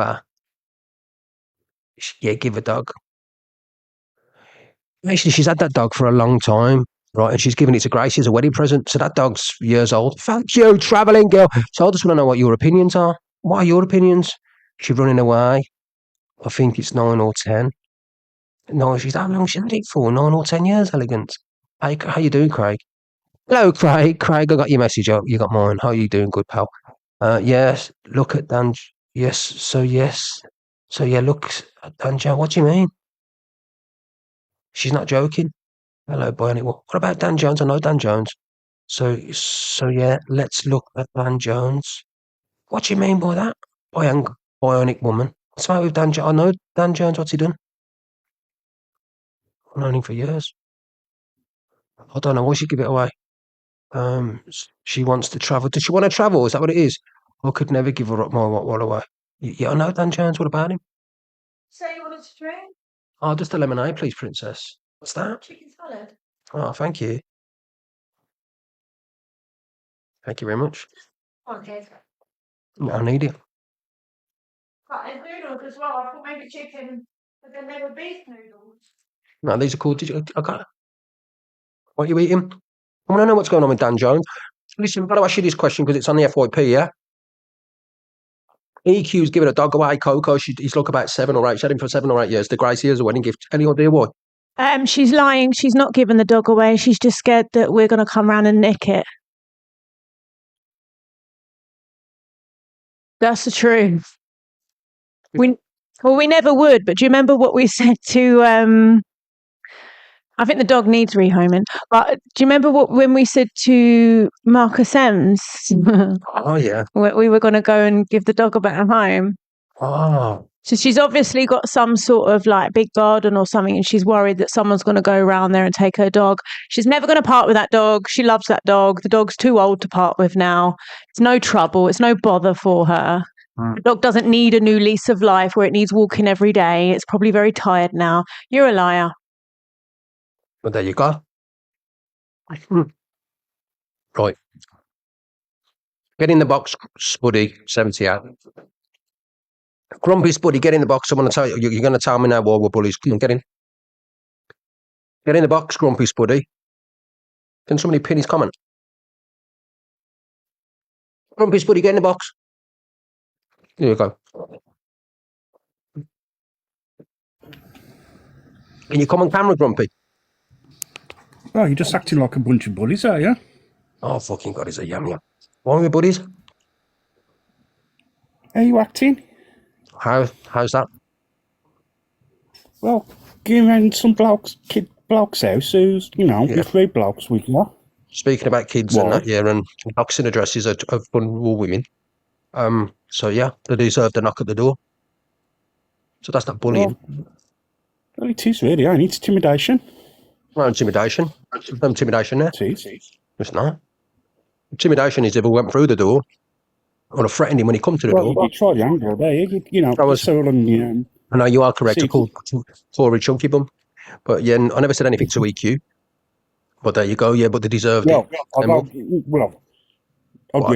a dog. Actually, she's had that dog for a long time, right? And she's given it to Gracie as a wedding present. So that dog's years old. Thank you, travelling girl. So I just want to know what your opinions are. What are your opinions? She's running away. I think it's 9 or 10. No, she's how long she's had it for? 9 or 10 years, elegant. Hey, how you doing, Craig? Hello, Craig. Craig, I got your message. You got mine. How are you doing, good pal? Yes, look at Dan. Yes, so yeah, look at Dan Jones. What do you mean? She's not joking. Hello, Bionic. What about Dan Jones? I know Dan Jones. So yeah, let's look at Dan Jones. What do you mean by that? Bionic woman. What's the matter with Dan Jones? I know Dan Jones. What's he done? I've known him for years. I don't know why she give it away. She wants to travel. Does she want to travel? Is that what it is? I could never give her up my what away. Yeah, I know Dan Jones. What about him? So you wanted to drink? Oh, just a lemonade, please, princess. What's that? Chicken salad. Oh, thank you. Thank you very much. Okay. I need it. Got there's noodles as well. I thought maybe chicken, but then they were beef noodles. No, these are called. I got. What are you eating? I want to know what's going on with Dan Jones. Listen, I've got to ask you this question because it's on the FYP, yeah? EQ's giving a dog away, Coco. He's look about 7 or 8. She's had him for 7 or 8 years. The Gracie as a wedding gift. Any idea why? She's lying. She's not giving the dog away. She's just scared that we're going to come round and nick it. That's the truth. We never would. But do you remember what we said to? I think the dog needs rehoming. But do you remember when we said to Marcus Ems? Oh yeah. We were going to go and give the dog a better home. Oh. So she's obviously got some sort of like big garden or something, and she's worried that someone's going to go around there and take her dog. She's never going to part with that dog. She loves that dog. The dog's too old to part with now. It's no trouble. It's no bother for her. The dog doesn't need a new lease of life where it needs walking every day. It's probably very tired now. You're a liar. Well, there you go. Right. Get in the box, Spuddy, 78. Grumpy Spuddy, get in the box. I'm going to tell you. You're going to tell me now why we're bullies. Come on, get in. Get in the box, Grumpy Spuddy. Can somebody pin his comment? Grumpy Spuddy, get in the box. Here you go. Can you come on camera, Grumpy? Oh, you're just acting like a bunch of bullies, are you? Oh, fucking God, he's a yum. Why are we buddies? How are you acting? How's that? Well, going around some bloke's house who's, with 3 blokes with you. Speaking about kids and that, yeah, and boxing addresses of vulnerable women. So yeah, they deserve the knock at the door. So that's not bullying. Well, it is really, ain't it? It's intimidation. No intimidation. There's no intimidation there. It is. It's not. Intimidation is if we went through the door or I threatened him when he come to the door. You tried the angle there, I know you are correct. I called Tory Chunky Bum. But yeah, I never said anything to EQ. But there you go, yeah, but they deserved it. If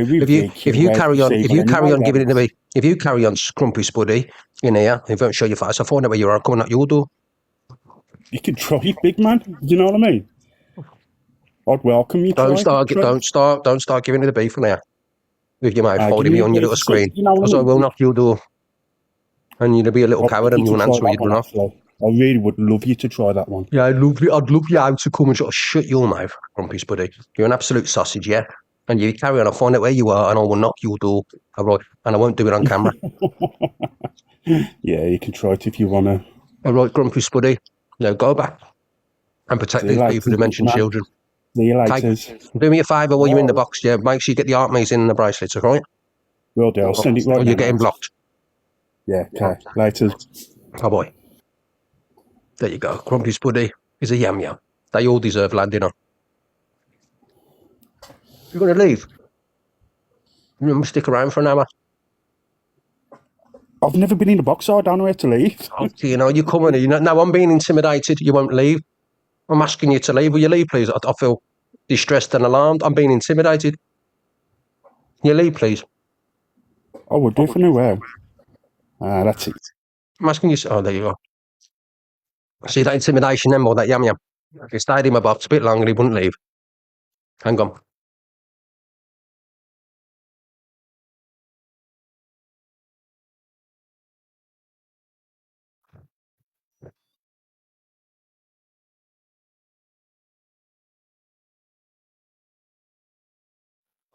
you carry on Scrumpy Spuddy in here, if you don't show your face, I'll find out where you are coming at your door. You can try it, big man. Do you know what I mean? I'd welcome you. Don't start giving it the beef from there. With your mouth holding me on your little screen. Because I will knock your door. And you'll be a little coward and you won't answer, you'd run off. I really would love you to try that one. Yeah, I'd love you to come and shut your mouth, Grumpy Spuddy. You're an absolute sausage, yeah? And you carry on, I'll find out where you are and I will knock your door. All right, and I won't do it on camera. Yeah, you can try it if you want to. All right, Grumpy Spuddy. Now go back and protect these people who mention children. See you later. Do me a favour while you're in the box, yeah? Make sure you get the Artemis in the bracelets, all right? Will do, I'll send it right now. Or you're getting blocked. Yeah, okay. Later. Bye-bye. There you go. Grumpy Spuddy is a yum. They all deserve landing on. You're going to leave? You're going to stick around for an hour? I've never been in a box, so I don't know where to leave. Okay, you come in. No, I'm being intimidated. You won't leave. I'm asking you to leave. Will you leave, please? I feel distressed and alarmed. I'm being intimidated. You leave, please. Oh, we're definitely well. That's it. I'm asking you. Oh, there you go. See that intimidation then, or that yum. If he stayed in my box a bit longer, he wouldn't leave. Hang on.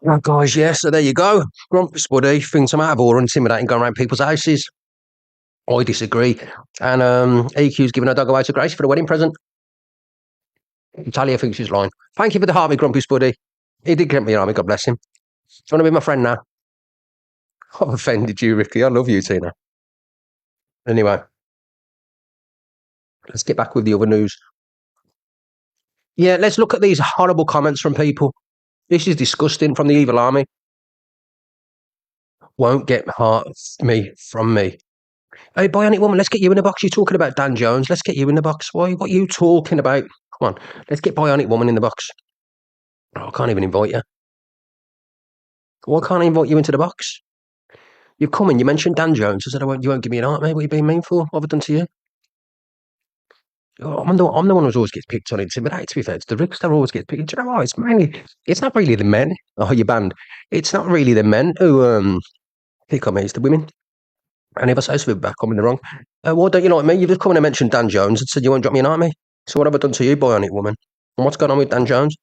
Oh, guys, yes, so there you go. Grumpy Spuddy thinks I'm out of order, intimidating, going around people's houses. I disagree. And EQ's giving her dog away to Grace for the wedding present. Talia thinks she's lying. Thank you for the heart, me Grumpy Spuddy. He did get me an army, God bless him. Do you want to be my friend now? I've offended you, Ricky. I love you, Tina. Anyway, let's get back with the other news. Yeah, let's look at these horrible comments from people. This is disgusting from the evil army. Won't get me from me. Hey, Bionic Woman, let's get you in the box. You're talking about Dan Jones. Let's get you in the box. What are you talking about? Come on, let's get Bionic Woman in the box. Oh, I can't even invite you. Why can't I invite you into the box? You've come in, you mentioned Dan Jones. I said, you won't give me an art, mate. What are you being mean for? What have I done to you? I'm the one who always gets picked on, intimidated, to be fair. It's the Ricksta always gets picked. Do you know what? It's not really the men. Oh, you're banned. It's not really the men who pick on me, it's the women. And if I say something back, I'm in the wrong. Why don't you like me? You've just come in and mentioned Dan Jones and said you won't drop me an art, mate. So what have I done to you, boy on it, woman? And what's going on with Dan Jones?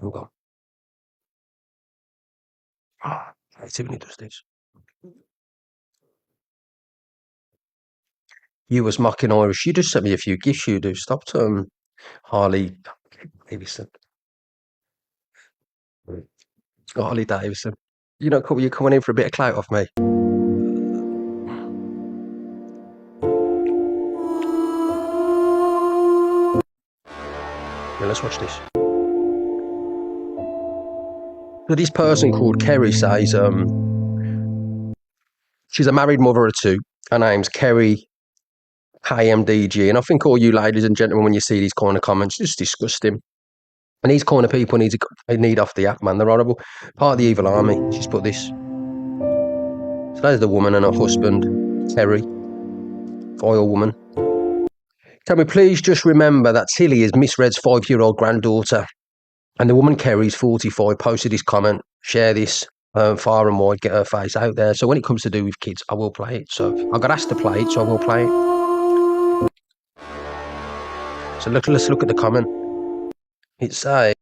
Oh, God. I hate it when he does this. You was mocking Irish. You just sent me a few gifts, you do. Stop, Harley Davidson. Harley Davidson. You're coming in for a bit of clout off me. Yeah, let's watch this. So this person called Kerry says she's a married mother of two. Her name's Kerry KMDG. And I think all you ladies and gentlemen, when you see these kind of comments, just disgust him. And these kind of people need off the app, man. They're horrible. Part of the evil army. She's put this. So there's the woman and her husband, Terry. Vile woman. Can we please just remember that Tilly is Miss Red's 5-year-old granddaughter? And the woman, Kerry's 45, posted this comment. Share this far and wide, get her face out there. So when it comes to do with kids, I will play it. So I got asked to play it, so I will play it. So let's look at the comment. It says,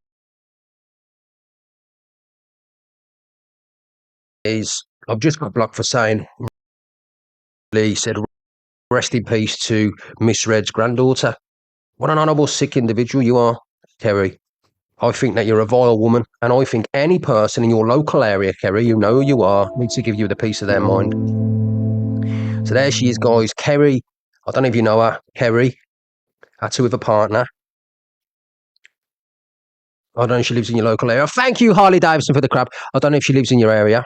I've just got blocked for saying, Lee said, rest in peace to Miss Red's granddaughter. What an honourable, sick individual you are, Kerry. I think that you're a vile woman, and I think any person in your local area, Kerry, you know who you are, needs to give you the piece of their mind. So there she is, guys. Kerry, I don't know if you know her, Kerry, that's with a partner. I don't know if she lives in your local area. Thank you, Harley Davidson, for the crap. I don't know if she lives in your area.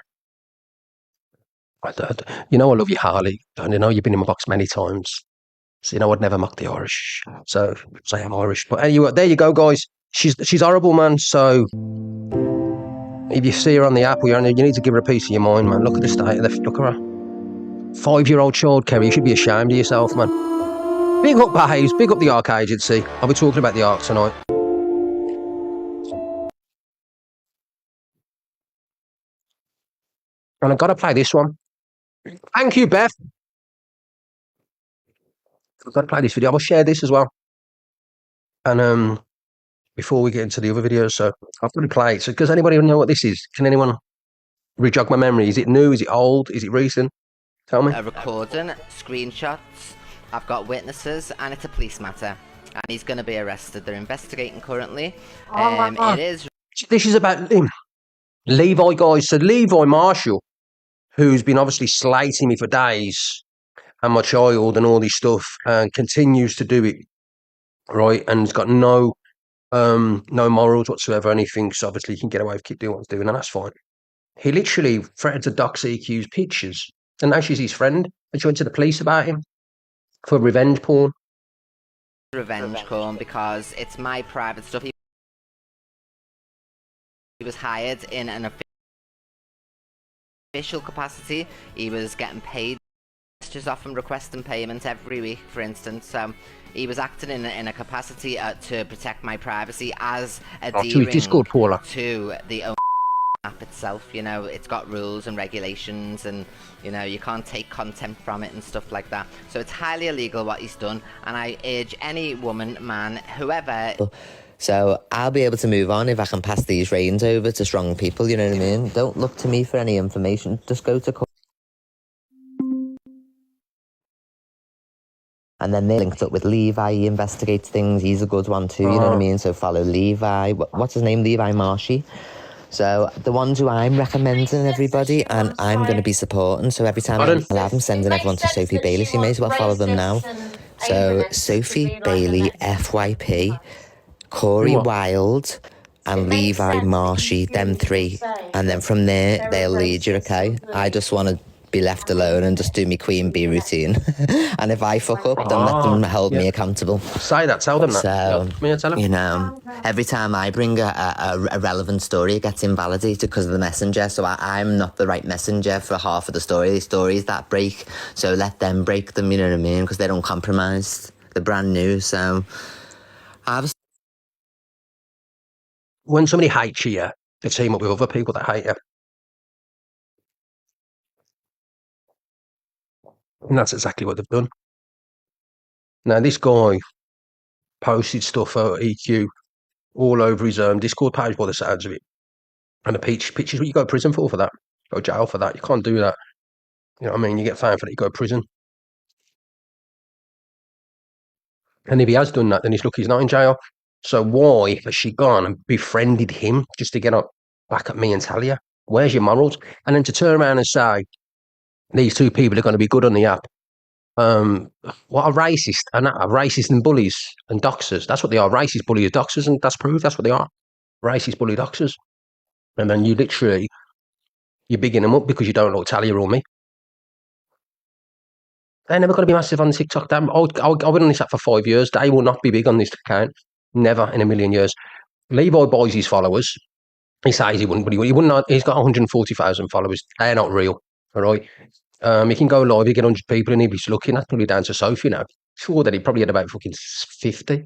You know I love you, Harley. I know you've been in my box many times. So you know I'd never mock the Irish. So I am Irish. But anyway, there you go, guys. She's horrible, man. So if you see her on the app, you need to give her a piece of your mind, man. Look at the state of the look at her. 5-year-old child, Kerry. You should be ashamed of yourself, man. Big up Behaves, big up the ARC agency. I'll be talking about the ARC tonight. And I've got to play this one. Thank you, Beth. I've got to play this video. I'll share this as well. And before we get into the other videos, so I've got to play it. So does anybody know what this is? Can anyone re-jog my memory? Is it new? Is it old? Is it recent? Tell me. A recording, screenshots. I've got witnesses, and it's a police matter. And he's going to be arrested. They're investigating currently. It is. This is about him. Levi, guys. So Levi Marshall, who's been obviously slating me for days, and my child and all this stuff, and continues to do it, right? And he's got no morals whatsoever, and he thinks obviously he can get away with keep doing what he's doing, and that's fine. He literally threatened to dox CQ's pictures, and now she's his friend, and she went to the police about him for revenge porn. Revenge porn, because it's my private stuff. He was hired in an official capacity. He was getting paid just off and requesting payment every week, for instance. He was acting in a capacity to protect my privacy as adhering to the app itself. You know, it's got rules and regulations, and you know, you can't take content from it and stuff like that. So it's highly illegal what he's done, and I urge any woman, man, whoever. So I'll be able to move on if I can pass these reins over to strong people, you know what I mean? Don't look to me for any information. Just go to court. And then they linked up with Levi. He investigates things. He's a good one too, you know what I mean? So follow Levi. What's his name? Levi Marshy. So the ones who I'm recommending, everybody, and I'm going to be supporting. So every time I have them sending everyone to Sophie Bailey, so you may as well follow them now. So Sophie Bailey, FYP, Corey Wilde, and Levi Marshy, them three. And then from there, they'll lead you, okay? I just want to be left alone and just do me queen bee routine. And if I fuck up, then let them hold me accountable. Say that, tell them that. So, Tell them. you know, every time I bring a relevant story, it gets invalidated because of the messenger. So I'm not the right messenger for half of the story. The stories that break, so let them break them, you know what I mean? Because they're uncompromised. They're brand new, so... When somebody hates you, they team up with other people that hate you. And that's exactly what they've done. Now, this guy posted stuff at EQ all over his Discord page by the sounds of it. And the pictures, what you go to prison for that. Go to jail for that. You can't do that. You know what I mean? You get fined for that, you go to prison. And if he has done that, then he's lucky he's not in jail. So why has she gone and befriended him just to get up back at me and tell you? Where's your morals? And then to turn around and say, these two people are going to be good on the app. What a racist and bullies and doxers. That's what they are. Racist, bullies, doxers, and that's proof. That's what they are. Racist, bully, doxers. And then you're bigging them up because you don't like Talia or me. They're never going to be massive on TikTok. I've been on this app for 5 years. They will not be big on this account. Never in a million years. Levi buys his followers. He says he wouldn't, but he wouldn't. He's got 140,000 followers. They're not real. All right. He can go live, you get 100 people, and he'll be looking. That's probably down to Sophie now. Sure that he probably had about fucking 50.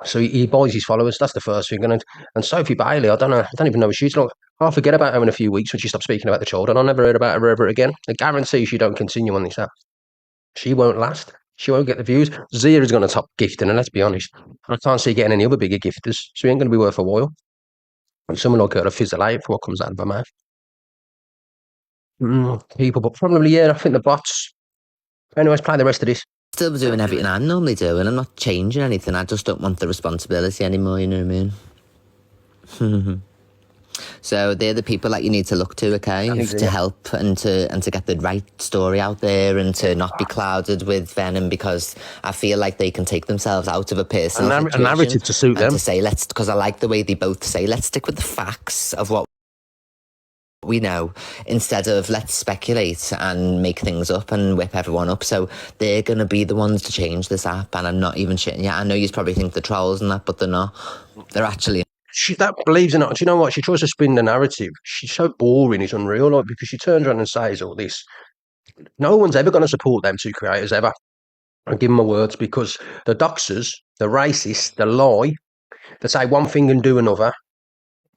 So he buys his followers. That's the first thing. And Sophie Bailey, I don't even know what she's like. I'll forget about her in a few weeks when she stops speaking about the child, and I'll never heard about her ever again. I guarantee she don't continue on this app. She won't last. She won't get the views. Zia is going to top gifting, and let's be honest, I can't see getting any other bigger gifters. So he ain't going to be worth a while. And someone like her to fizzle out for what comes out of her mouth. People, but probably, yeah, I think the bots. Anyways, play the rest of this. Still doing everything I normally do, and I'm not changing anything. I just don't want the responsibility anymore, you know what I mean? So they're the people that you need to look to, okay, to help and to get the right story out there and to not be clouded with venom, because I feel like they can take themselves out of a personal situation. A narrative to suit them. To say, because I like the way they both say, let's stick with the facts of what we know, instead of let's speculate and make things up and whip everyone up. So they're going to be the ones to change this app, and I'm not even shitting. Yeah, I know you probably think they're trolls and that, but they're not. They're actually... She that believes in it. Do you know what? She tries to spin the narrative. She's so boring, it's unreal, like, because she turns around and says all this. No one's ever going to support them two creators, ever. I give them my words, because the doxers, the racists, the lie, they say one thing and do another.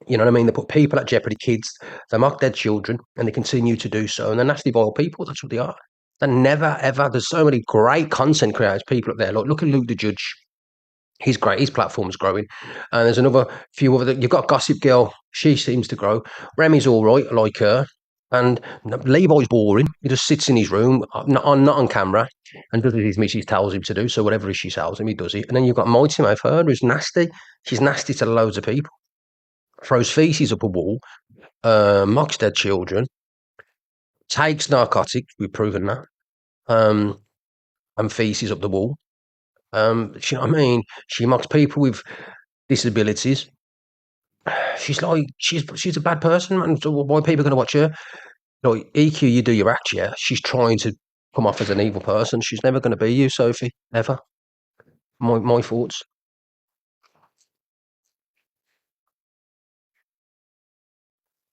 You know what I mean? They put people at jeopardy, kids, they mock their children, and they continue to do so. And they're nasty, vile people. That's what they are. They're never, ever. There's so many great content creators, people up there. Like, look at Luke the Judge. He's great. His platform's growing. And there's another few other. You've got Gossip Girl. She seems to grow. Remy's all right, I like her. And Levi's boring. He just sits in his room, not on camera, and does what his missus tells him to do. So whatever she tells him, he does it. And then you've got Mighty Mouth, her, who's nasty. She's nasty to loads of people. Throws feces up a wall, mocks dead children, takes narcotics, we've proven that, and feces up the wall. You know what I mean? She mocks people with disabilities. She's like, she's a bad person, man. So why are people going to watch her? Like, EQ, you do your act, yeah. She's trying to come off as an evil person. She's never going to be you, Sophie, ever. My thoughts.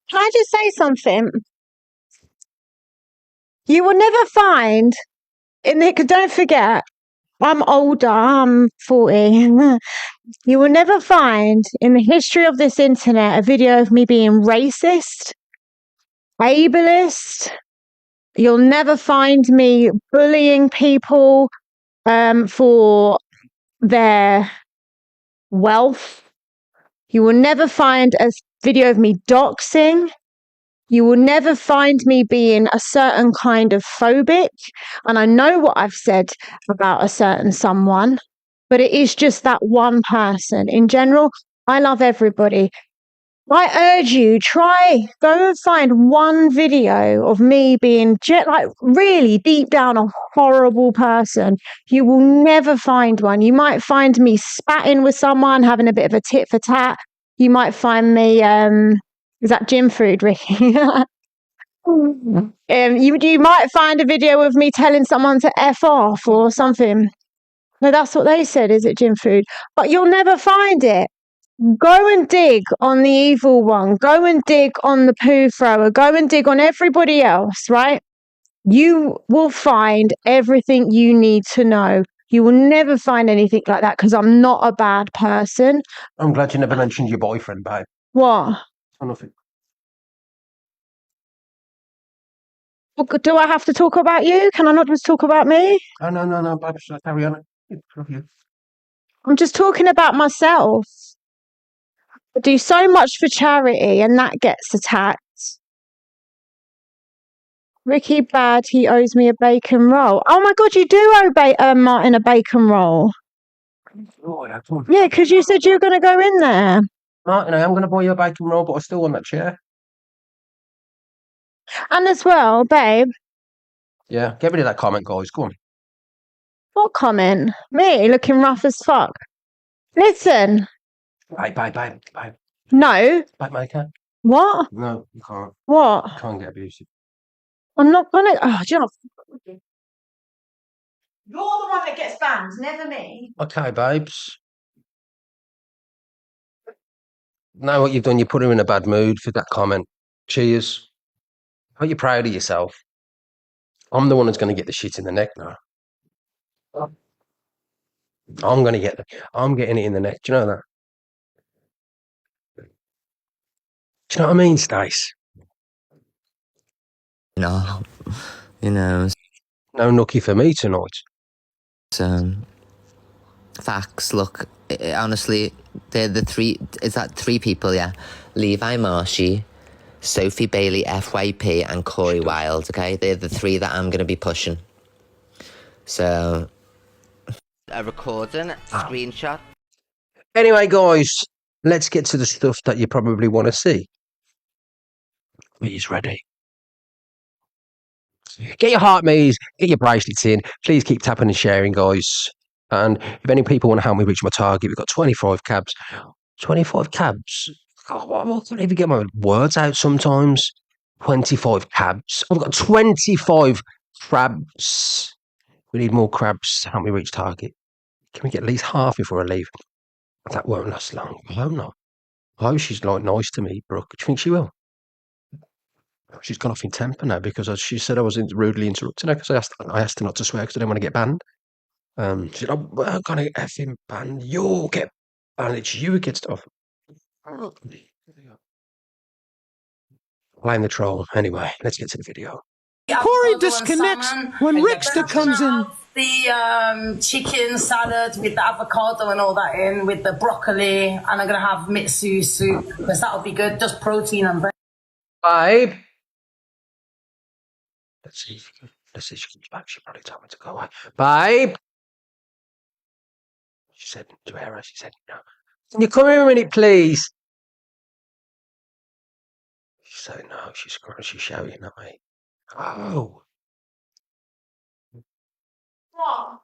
Can I just say something? You will never find don't forget, I'm older, I'm 40. You will never find in the history of this internet a video of me being racist, ableist. You'll never find me bullying people for their wealth. You will never find a video of me doxing. You will never find me being a certain kind of phobic. And I know what I've said about a certain someone, but it is just that one person. In general, I love everybody. I urge you, go and find one video of me being like really deep down a horrible person. You will never find one. You might find me spatting with someone, having a bit of a tit for tat. You might find me, is that gym food, Ricky? You might find a video of me telling someone to F off or something. No, that's what they said, is it, Gym Food? But you'll never find it. Go and dig on the evil one. Go and dig on the poo thrower. Go and dig on everybody else, right? You will find everything you need to know. You will never find anything like that because I'm not a bad person. I'm glad you never mentioned your boyfriend, babe. What? Oh, nothing. Do I have to talk about you? Can I not just talk about me? Oh, no, babe. Carry on. Love you. I'm just talking about myself. I do so much for charity and that gets attacked. Ricky bad, he owes me a bacon roll. Oh my God, you do owe Martin a bacon roll. Oh, yeah, because you said you were going to go in there. Martin, I am going to buy you a bacon roll, but I still want that chair. And as well, babe. Yeah, get rid of that comment, guys. Go on. What comment? Me looking rough as fuck. Listen. Bye. No. Bye, Micah. What? No, you can't. What? You can't get abusive. I'm not gonna. Oh, do you know? You're the one that gets banned, never me. Okay, babes. Now what you've done, you put her in a bad mood for that comment. Cheers. Are you proud of yourself? I'm the one that's going to get the shit in the neck now. I'm getting it in the neck. Do you know that? Do you know what I mean, Stace? No, you know. No nookie for me tonight. Facts. Look, honestly, they're the three. Is that three people? Yeah, Levi Marshy, Sophie Bailey, FYP, and Corey Wilde. Okay, they're the three that I'm going to be pushing. So, a recording, screenshot. Anyway, guys, let's get to the stuff that you probably want to see. Please, ready. Get your heart maze, get your bracelets in. Please keep tapping and sharing, guys. And if any people want to help me reach my target, we've got 25 cabs. 25 cabs? God, I can't even get my words out sometimes. 25 cabs. I've got 25 crabs. We need more crabs to help me reach target. Can we get at least half before I leave? That won't last long. I hope not. I hope she's like nice to me, Brooke. Do you think she will? She's gone off in temper now because she said I was rudely interrupting her because I asked her not to swear because I didn't want to get banned. She said, I'm going to get effing banned. You'll get banned. It's you who gets stuff. Blame the troll. Anyway, let's get to the video. Corey disconnects when Ricksta comes in. The chicken salad with the avocado and all that in, with the broccoli, and I'm going to have mitsu soup because that'll be good, just protein and bread. Babe. Let's see if she comes back. She probably told me to go away. Babe. She said to her, she said, no. Can you come here a minute, please? She said, no, she's shouting at me. Oh. What?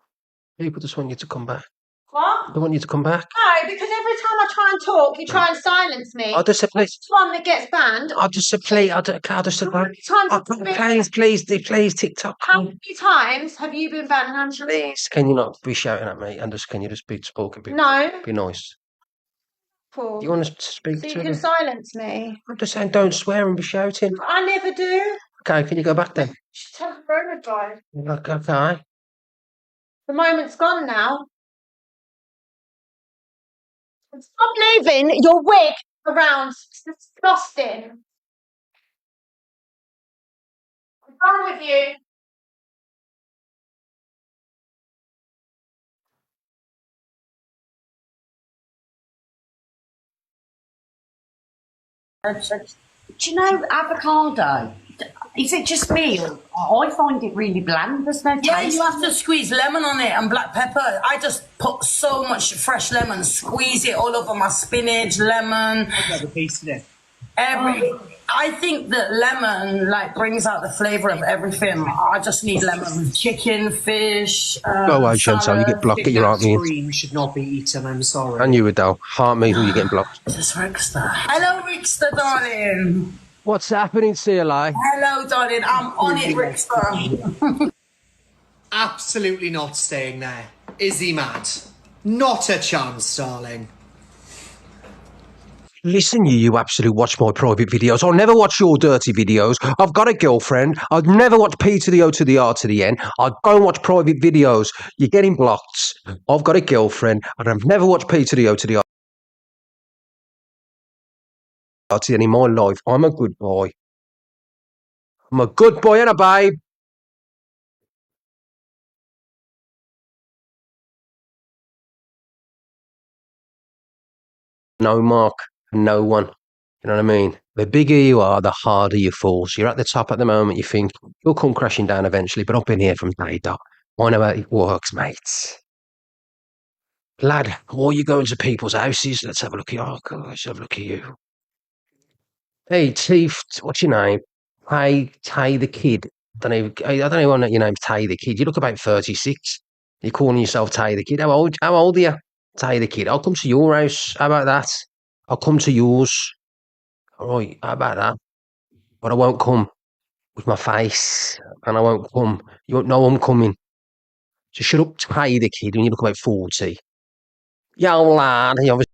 People just want you to come back. What? They want you to come back. No, because every time I try and talk, you try and silence me. I'll just say, please. It's one that gets banned. I'll just say, please. I'll just say, please, TikTok. How many times have you been banned, Angela? Please, can you not be shouting at me? And can you just be spoken? No. Be nice. Cool. Do you want to speak so to you me? can silence me. I'm just saying, don't swear and be shouting. I never do. Okay, can you go back then? You should tell the road guy. Okay. The moment's gone now. Stop leaving your wig around. It's disgusting. I'm done with you. Do you know avocado? Is it just me? Or I find it really bland. There's no taste. Yeah, you have to squeeze lemon on it and black pepper. I just put so much fresh lemon, squeeze it all over my spinach, lemon. I've got a piece today. I think that lemon brings out the flavour of everything. I just need lemon with chicken, fish. Go away, Chantal. You get blocked. Get your heart meat. Cream should not be eaten. I'm sorry. And you, Adele. Heart meat, you're getting blocked. This is Ricksta. Hello, Ricksta, darling. What's happening, CLA? Hello, darling. I'm on it, Ricksta. Absolutely not staying there. Is he mad? Not a chance, darling. Listen, you absolute watch my private videos. I'll never watch your dirty videos. I've got a girlfriend. I'd never watch P to the O to the R to the N. I don't watch private videos. You're getting blocked. I've got a girlfriend, and I've never watched P to the O to the R to the N in my life. I'm a good boy. I'm a good boy and a babe. No mark, no one. You know what I mean? The bigger you are, the harder you fall. So you're at the top at the moment, you think, you'll come crashing down eventually, but I've been here from day dot. I know how it works, mates. Lad, why are you going to people's houses? Let's have a look at you. Oh, God, let's have a look at you. Hey, Chief, what's your name? Tay the Kid. I don't even know your name's Tay the Kid. You look about 36. You're calling yourself Tay the Kid. How old are you? Tay the Kid. I'll come to your house. How about that? I'll come to yours. All right, how about that? But I won't come with my face, and I won't come. You won't know I'm coming. So shut up, Tay the Kid, when you look about 40. Yo, lad, you obviously